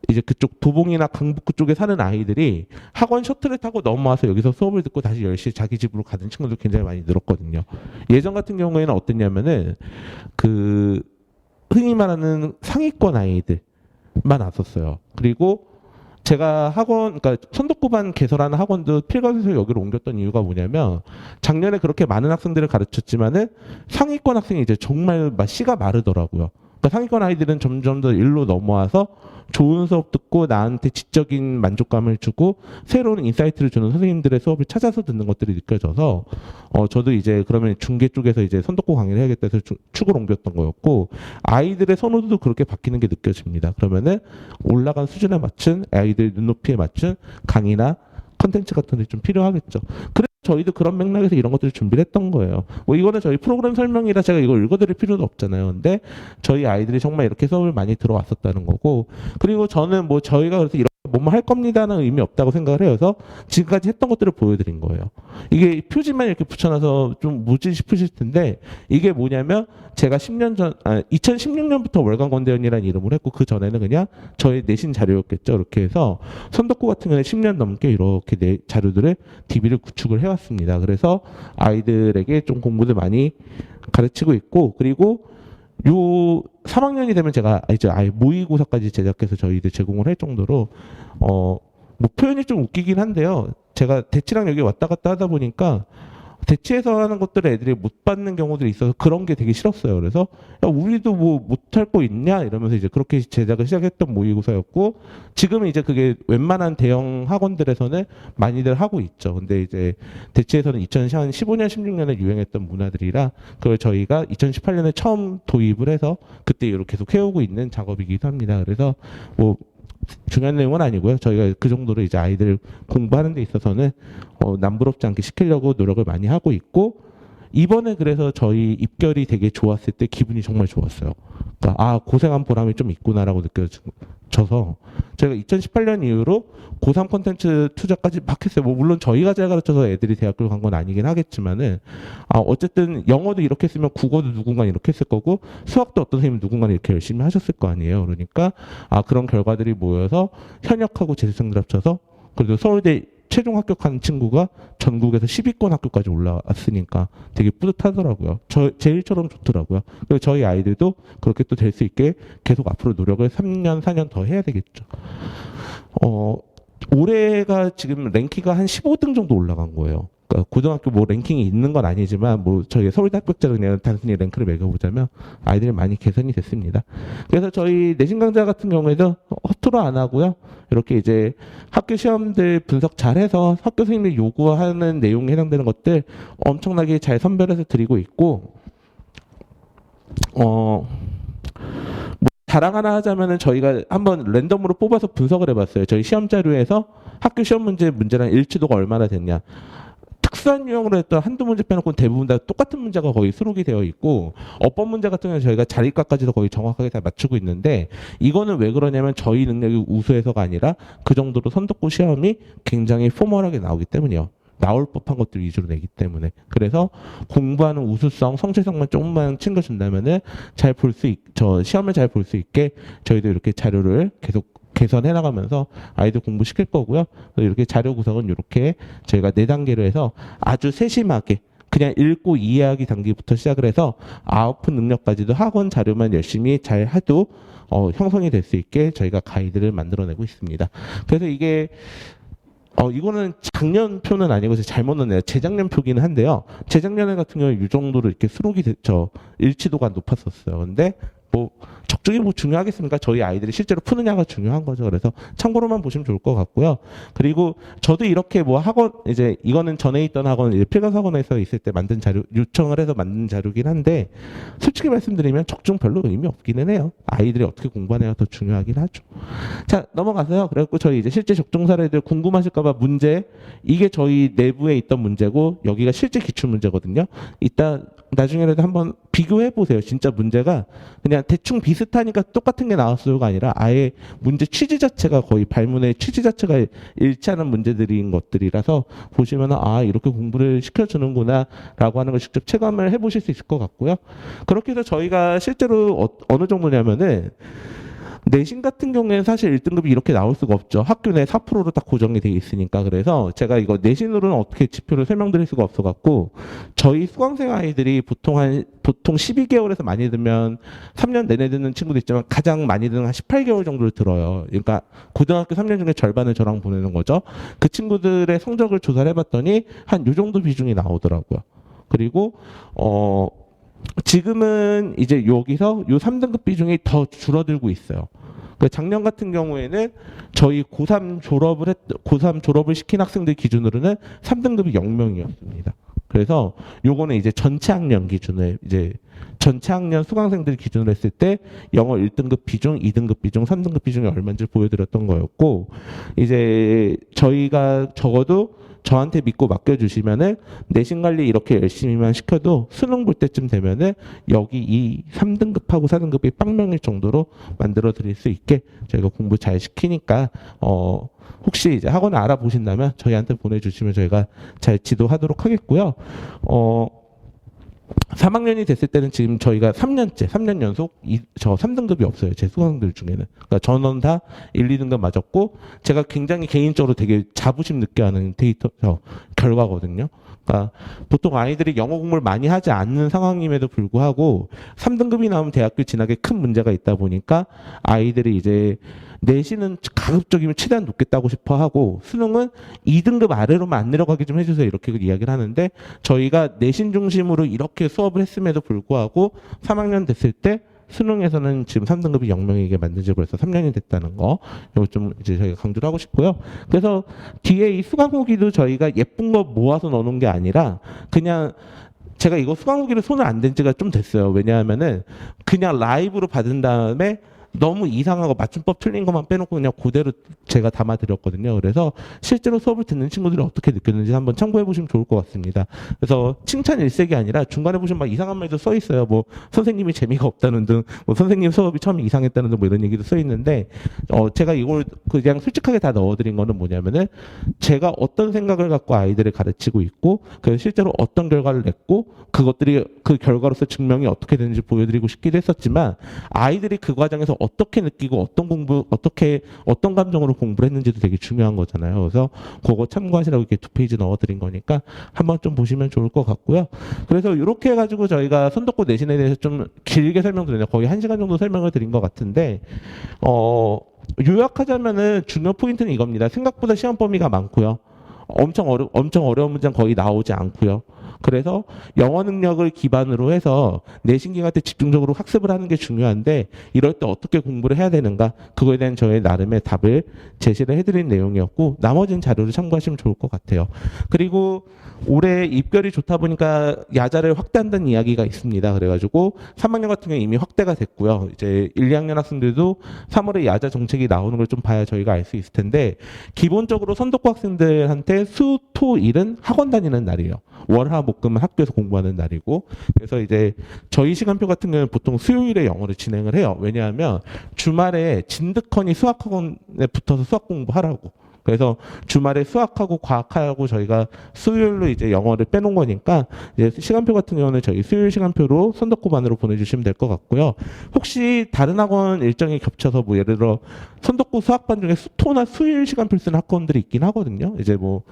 이제 그쪽 도봉이나 강북구 쪽에 사는 아이들이 학원 셔틀을 타고 넘어와서 여기서 수업을 듣고 다시 10시에 자기 집으로 가는 친구들 굉장히 많이 늘었거든요. 예전 같은 경우에는 어땠냐면은 흔히 말하는 상위권 아이들만 왔었어요. 그리고 제가 학원, 그러니까 선독부반 개설하는 학원도 필각에서 여기로 옮겼던 이유가 뭐냐면 작년에 그렇게 많은 학생들을 가르쳤지만은 상위권 학생이 이제 정말 막 씨가 마르더라고요. 그러니까 상위권 아이들은 점점 더 일로 넘어와서 좋은 수업 듣고 나한테 지적인 만족감을 주고 새로운 인사이트를 주는 선생님들의 수업을 찾아서 듣는 것들이 느껴져서 저도 이제 그러면 중계 쪽에서 이제 선독고 강의를 해야겠다 해서 축을 옮겼던 거였고 아이들의 선호도도 그렇게 바뀌는 게 느껴집니다. 그러면은 올라간 수준에 맞춘 아이들 눈높이에 맞춘 강의나 컨텐츠 같은 게 좀 필요하겠죠. 그래서 저희도 그런 맥락에서 이런 것들을 준비를 했던 거예요. 뭐 이거는 저희 프로그램 설명이라 제가 이걸 읽어드릴 필요도 없잖아요. 근데 저희 아이들이 정말 이렇게 수업을 많이 들어왔었다는 거고 그리고 저는 뭐 저희가 그래서 이렇게 뭐만 할 겁니다는 의미 없다고 생각을 해서 지금까지 했던 것들을 보여드린 거예요. 이게 표지만 이렇게 붙여놔서 좀 뭐지 싶으실 텐데 이게 뭐냐면 제가 2016년부터 월간 건대연이라는 이름을 했고 그 전에는 그냥 저의 내신 자료였겠죠. 이렇게 해서 선독고 같은 경우는 10년 넘게 이렇게 자료들을 DB를 구축을 해왔습니다. 그래서 아이들에게 좀 공부를 많이 가르치고 있고 그리고 요 3학년이 되면 제가 이제 아예 모의고사까지 제작해서 저희들 제공을 할 정도로 뭐 표현이 좀 웃기긴 한데요. 제가 대치랑 여기 왔다 갔다 하다 보니까 대치에서 하는 것들을 애들이 못 받는 경우들이 있어서 그런 게 되게 싫었어요. 그래서 야, 우리도 뭐 못할 거 있냐 이러면서 이제 그렇게 제작을 시작했던 모의고사였고 지금은 이제 그게 웬만한 대형 학원들에서는 많이들 하고 있죠. 근데 이제 대치에서는 2015년, 16년에 유행했던 문화들이라 그걸 저희가 2018년에 처음 도입을 해서 그때 이후로 계속 해오고 있는 작업이기도 합니다. 그래서 뭐 중요한 내용은 아니고요. 저희가 그 정도로 이제 아이들 공부하는 데 있어서는 남부럽지 않게 시키려고 노력을 많이 하고 있고 이번에 그래서 저희 입결이 되게 좋았을 때 기분이 정말 좋았어요. 그러니까 아 고생한 보람이 좀 있구나라고 느껴져서 저희가 2018년 이후로 고3 콘텐츠 투자까지 막 했어요. 뭐 물론 저희가 잘 가르쳐서 애들이 대학교를 간 건 아니긴 하겠지만은 어쨌든 영어도 이렇게 했으면 국어도 누군가 이렇게 했을 거고 수학도 어떤 선생님 누군가 이렇게 열심히 하셨을 거 아니에요. 그러니까 그런 결과들이 모여서 현역하고 재수생들 합쳐서 그래도 서울대 최종 합격한 친구가 전국에서 10위권 학교까지 올라왔으니까 되게 뿌듯하더라고요. 제 일처럼 좋더라고요. 그리고 저희 아이들도 그렇게 또 될 수 있게 계속 앞으로 노력을 3년, 4년 더 해야 되겠죠. 올해가 지금 랭킹가 한 15등 정도 올라간 거예요. 그러니까 고등학교 뭐 랭킹이 있는 건 아니지만 뭐 저희 서울대 합격자를 그냥 단순히 랭크를 매겨보자면 아이들이 많이 개선이 됐습니다. 그래서 저희 내신 강좌 같은 경우에도 허투루 안 하고요. 이렇게 이제 학교 시험들 분석 잘해서 학교 선생님이 요구하는 내용에 해당되는 것들 엄청나게 잘 선별해서 드리고 있고 자랑 하나 하자면은 저희가 한번 랜덤으로 뽑아서 분석을 해봤어요. 저희 시험 자료에서 학교 시험 문제랑 일치도가 얼마나 됐냐. 특수한 유형으로 했던 한두 문제 빼놓고 대부분 다 똑같은 문제가 거의 수록이 되어 있고 어법 문제 같은 경우는 저희가 자리값까지도 거의 정확하게 다 맞추고 있는데 이거는 왜 그러냐면 저희 능력이 우수해서가 아니라 그 정도로 선독고 시험이 굉장히 포멀하게 나오기 때문이에요. 나올 법한 것들 위주로 내기 때문에 그래서 공부하는 우수성, 성취성만 조금만 챙겨준다면은 저 시험을 잘 볼 수 있게 저희도 이렇게 자료를 계속 개선해 나가면서 아이들 공부시킬 거고요. 이렇게 자료 구성은 이렇게 저희가 4단계로 해서 아주 세심하게 그냥 읽고 이해하기 단계부터 시작을 해서 아웃풋 능력까지도 학원 자료만 열심히 잘 해도 형성이 될 수 있게 저희가 가이드를 만들어내고 있습니다. 그래서 이게 이거는 작년 표는 아니고 제가 잘못 넣었네요. 재작년 표기는 한데요. 재작년에 같은 경우에 이 정도로 이렇게 수록이 일치도가 높았었어요. 근데 뭐 적중이 뭐 중요하겠습니까? 저희 아이들이 실제로 푸느냐가 중요한 거죠. 그래서 참고로만 보시면 좋을 것 같고요. 그리고 저도 이렇게 뭐 학원 이제 이거는 전에 있던 학원 이제 필각 학원에서 있을 때 만든 자료 요청을 해서 만든 자료긴 한데 솔직히 말씀드리면 적중 별로 의미 없기는 해요. 아이들이 어떻게 공부하냐가 더 중요하긴 하죠. 자 넘어가서요. 그래갖고 저희 이제 실제 적중 사례들 궁금하실까봐 문제 이게 저희 내부에 있던 문제고 여기가 실제 기출 문제거든요. 이따 나중에라도 한번 비교해 보세요. 진짜 문제가 그냥 대충 비슷하니까 똑같은 게 나왔어요가 아니라 아예 문제 취지 자체가 거의 발문의 취지 자체가 일치하는 문제들인 것들이라서 보시면 이렇게 공부를 시켜주는구나 라고 하는 걸 직접 체감을 해보실 수 있을 것 같고요. 그렇게 해서 저희가 실제로 어느 정도냐면은 내신 같은 경우에는 사실 1등급이 이렇게 나올 수가 없죠. 학교 내 4%로 딱 고정이 돼 있으니까. 그래서 제가 이거 내신으로는 어떻게 지표를 설명드릴 수가 없어갖고, 저희 수강생 아이들이 보통 12개월에서 많이 들면 3년 내내 듣는 친구도 있지만 가장 많이 듣는 한 18개월 정도를 들어요. 그러니까 고등학교 3년 중에 절반을 저랑 보내는 거죠. 그 친구들의 성적을 조사를 해봤더니 한 요 정도 비중이 나오더라고요. 그리고 지금은 이제 여기서 요 3등급 비중이 더 줄어들고 있어요. 그 작년 같은 경우에는 저희 고3 졸업을 시킨 학생들 기준으로는 3등급이 0명이었습니다. 그래서 요거는 이제 전체 학년 기준을 이제 전체 학년 수강생들 기준으로 했을 때 영어 1등급 비중, 2등급 비중, 3등급 비중이 얼마인지 보여드렸던 거였고, 이제 저희가 적어도 저한테 믿고 맡겨주시면은 내신 관리 이렇게 열심히만 시켜도 수능 볼 때쯤 되면은 여기 이 3등급하고 4등급이 빵명일 정도로 만들어 드릴 수 있게 저희가 공부 잘 시키니까 혹시 이제 학원 알아보신다면 저희한테 보내주시면 저희가 잘 지도하도록 하겠고요. 3학년이 됐을 때는 지금 저희가 3년 연속 저 3등급이 없어요. 제 수강생들 중에는. 그러니까 전원 다 1, 2등급 맞았고, 제가 굉장히 개인적으로 되게 자부심 느껴하는 데이터, 결과거든요. 그러니까 보통 아이들이 영어 공부를 많이 하지 않는 상황임에도 불구하고 3등급이 나오면 대학교 진학에 큰 문제가 있다 보니까 아이들이 이제 내신은 가급적이면 최대한 높겠다고 싶어 하고 수능은 2등급 아래로만 안 내려가게 좀 해주세요. 이렇게 이야기를 하는데, 저희가 내신 중심으로 이렇게 수업을 했음에도 불구하고 3학년 됐을 때 수능에서는 지금 3등급이 0명이게 만든 지 벌써 3년이 됐다는 거, 이거 좀 이제 저희가 강조를 하고 싶고요. 그래서 뒤에 이 수강 후기도 저희가 예쁜 거 모아서 넣어놓은 게 아니라 그냥 제가 이거 수강 후기를 손을 안 댄 지가 좀 됐어요. 왜냐하면은 그냥 라이브로 받은 다음에 너무 이상하고 맞춤법 틀린 것만 빼놓고 그냥 그대로 제가 담아드렸거든요. 그래서 실제로 수업을 듣는 친구들이 어떻게 느꼈는지 한번 참고해 보시면 좋을 것 같습니다. 그래서 칭찬 일색이 아니라 중간에 보시면 막 이상한 말도 써 있어요. 뭐 선생님이 재미가 없다는 등, 뭐 선생님 수업이 처음에 이상했다는 등, 뭐 이런 얘기도 써 있는데, 제가 이걸 그냥 솔직하게 다 넣어드린 거는 뭐냐면은 제가 어떤 생각을 갖고 아이들을 가르치고 있고, 그래서 실제로 어떤 결과를 냈고, 그것들이 그 결과로서 증명이 어떻게 되는지 보여드리고 싶기도 했었지만, 아이들이 그 과정에서 어떻게 느끼고 어떤 감정으로 공부를 했는지도 되게 중요한 거잖아요. 그래서 그거 참고하시라고 이렇게 2페이지 넣어드린 거니까 한번 좀 보시면 좋을 것 같고요. 그래서 이렇게 해가지고 저희가 선도고 내신에 대해서 좀 길게 설명드렸네요. 거의 1시간 정도 설명을 드린 것 같은데, 요약하자면은 중요 포인트는 이겁니다. 생각보다 시험 범위가 많고요. 엄청 어려운 문제는 거의 나오지 않고요. 그래서 영어 능력을 기반으로 해서 내신 기간 때 집중적으로 학습을 하는 게 중요한데, 이럴 때 어떻게 공부를 해야 되는가, 그거에 대한 저의 나름의 답을 제시를 해드린 내용이었고, 나머지는 자료를 참고하시면 좋을 것 같아요. 그리고 올해 입결이 좋다 보니까 야자를 확대한다는 이야기가 있습니다. 그래가지고 3학년 같은 경우는 이미 확대가 됐고요. 이제 1, 2학년 학생들도 3월에 야자 정책이 나오는 걸 좀 봐야 저희가 알 수 있을 텐데, 기본적으로 선도고 학생들한테 수, 토, 일은 학원 다니는 날이에요. 월, 화, 목, 금은 학교에서 공부하는 날이고, 그래서 이제 저희 시간표 같은 경우는 보통 수요일에 영어를 진행을 해요. 왜냐하면 주말에 진득하니 수학학원에 붙어서 수학 공부하라고. 그래서 주말에 수학하고 과학하고 저희가 수요일로 이제 영어를 빼놓은 거니까, 이제 시간표 같은 경우는 저희 수요일 시간표로 선덕고반으로 보내주시면 될 것 같고요. 혹시 다른 학원 일정이 겹쳐서 뭐 예를 들어 선덕고 수학반 중에 수토나 수요일 시간표 쓰는 학원들이 있긴 하거든요. 이제 뭐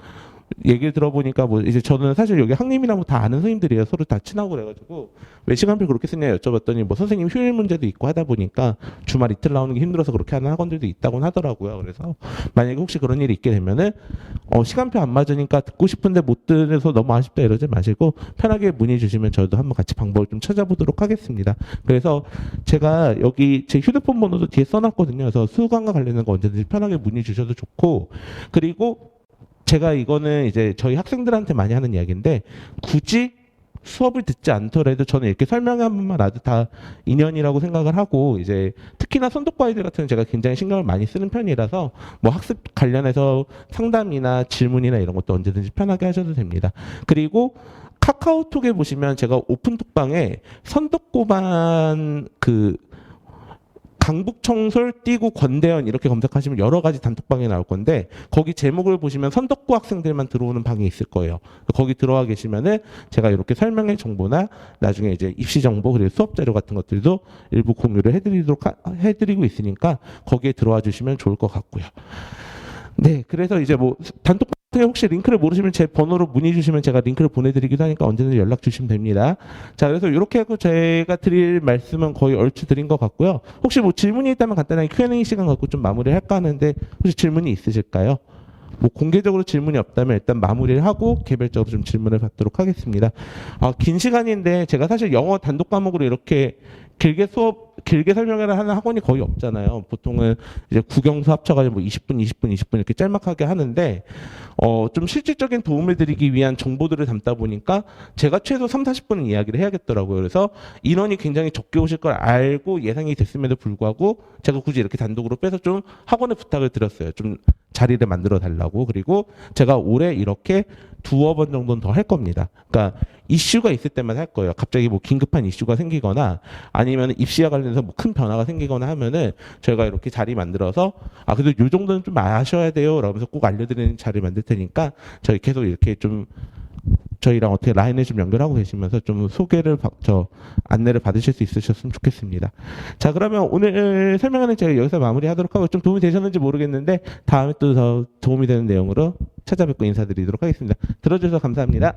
얘기를 들어보니까 뭐 이제 저는 사실 여기 학님이랑 뭐 다 아는 선생님들이에요. 서로 다 친하고 그래가지고 왜 시간표 그렇게 쓰냐 여쭤봤더니 뭐 선생님 휴일 문제도 있고 하다 보니까 주말 이틀 나오는 게 힘들어서 그렇게 하는 학원들도 있다고 하더라고요. 그래서 만약에 혹시 그런 일이 있게 되면은 시간표 안 맞으니까 듣고 싶은데 못 들어서 너무 아쉽다 이러지 마시고 편하게 문의 주시면 저도 한번 같이 방법을 좀 찾아보도록 하겠습니다. 그래서 제가 여기 제 휴대폰 번호도 뒤에 써놨거든요. 그래서 수강과 관련된 거 언제든지 편하게 문의 주셔도 좋고, 그리고 제가 이거는 이제 저희 학생들한테 많이 하는 이야기인데, 굳이 수업을 듣지 않더라도 저는 이렇게 설명한 번만 아주 다 인연이라고 생각을 하고, 이제 특히나 선도과 아이들 같은 경우는 제가 굉장히 신경을 많이 쓰는 편이라서 뭐 학습 관련해서 상담이나 질문이나 이런 것도 언제든지 편하게 하셔도 됩니다. 그리고 카카오톡에 보시면 제가 오픈톡방에 선도고반 강북청솔 띄고 권대현 이렇게 검색하시면 여러 가지 단톡방이 나올 건데 거기 제목을 보시면 선덕고 학생들만 들어오는 방이 있을 거예요. 거기 들어와 계시면은 제가 이렇게 설명의 정보나 나중에 이제 입시 정보 그리고 수업 자료 같은 것들도 일부 공유를 해드리고 있으니까 거기에 들어와 주시면 좋을 것 같고요. 네, 그래서 이제 뭐 단톡방에 혹시 링크를 모르시면 제 번호로 문의 주시면 제가 링크를 보내드리기도 하니까 언제든 연락 주시면 됩니다. 자, 그래서 이렇게 하고 제가 드릴 말씀은 거의 얼추 드린 것 같고요. 혹시 뭐 질문이 있다면 간단하게 Q&A 시간 갖고 좀 마무리를 할까 하는데 혹시 질문이 있으실까요? 뭐 공개적으로 질문이 없다면 일단 마무리를 하고 개별적으로 좀 질문을 받도록 하겠습니다. 긴 시간인데 제가 사실 영어 단독 과목으로 이렇게 길게 설명을 하는 학원이 거의 없잖아요. 보통은 이제 국영수 합쳐가지고 뭐 20분 이렇게 짤막하게 하는데, 좀 실질적인 도움을 드리기 위한 정보들을 담다 보니까 제가 최소 3, 40분은 이야기를 해야겠더라고요. 그래서 인원이 굉장히 적게 오실 걸 알고 예상이 됐음에도 불구하고 제가 굳이 이렇게 단독으로 빼서 좀 학원에 부탁을 드렸어요. 좀 자리를 만들어 달라고. 그리고 제가 올해 이렇게 두어 번 정도는 더 할 겁니다. 그러니까 이슈가 있을 때만 할 거예요. 갑자기 뭐 긴급한 이슈가 생기거나 아니면 입시와 관련해서 뭐 큰 변화가 생기거나 하면은 저희가 이렇게 자리 만들어서 그래도 요 정도는 좀 아셔야 돼요. 라면서 꼭 알려드리는 자리 만들 테니까 저희 계속 이렇게 좀 저희랑 어떻게 라인을 좀 연결하고 계시면서 좀 안내를 받으실 수 있으셨으면 좋겠습니다. 자, 그러면 오늘 설명하는 제가 여기서 마무리하도록 하고 좀 도움이 되셨는지 모르겠는데 다음에 또 더 도움이 되는 내용으로 찾아뵙고 인사드리도록 하겠습니다. 들어주셔서 감사합니다.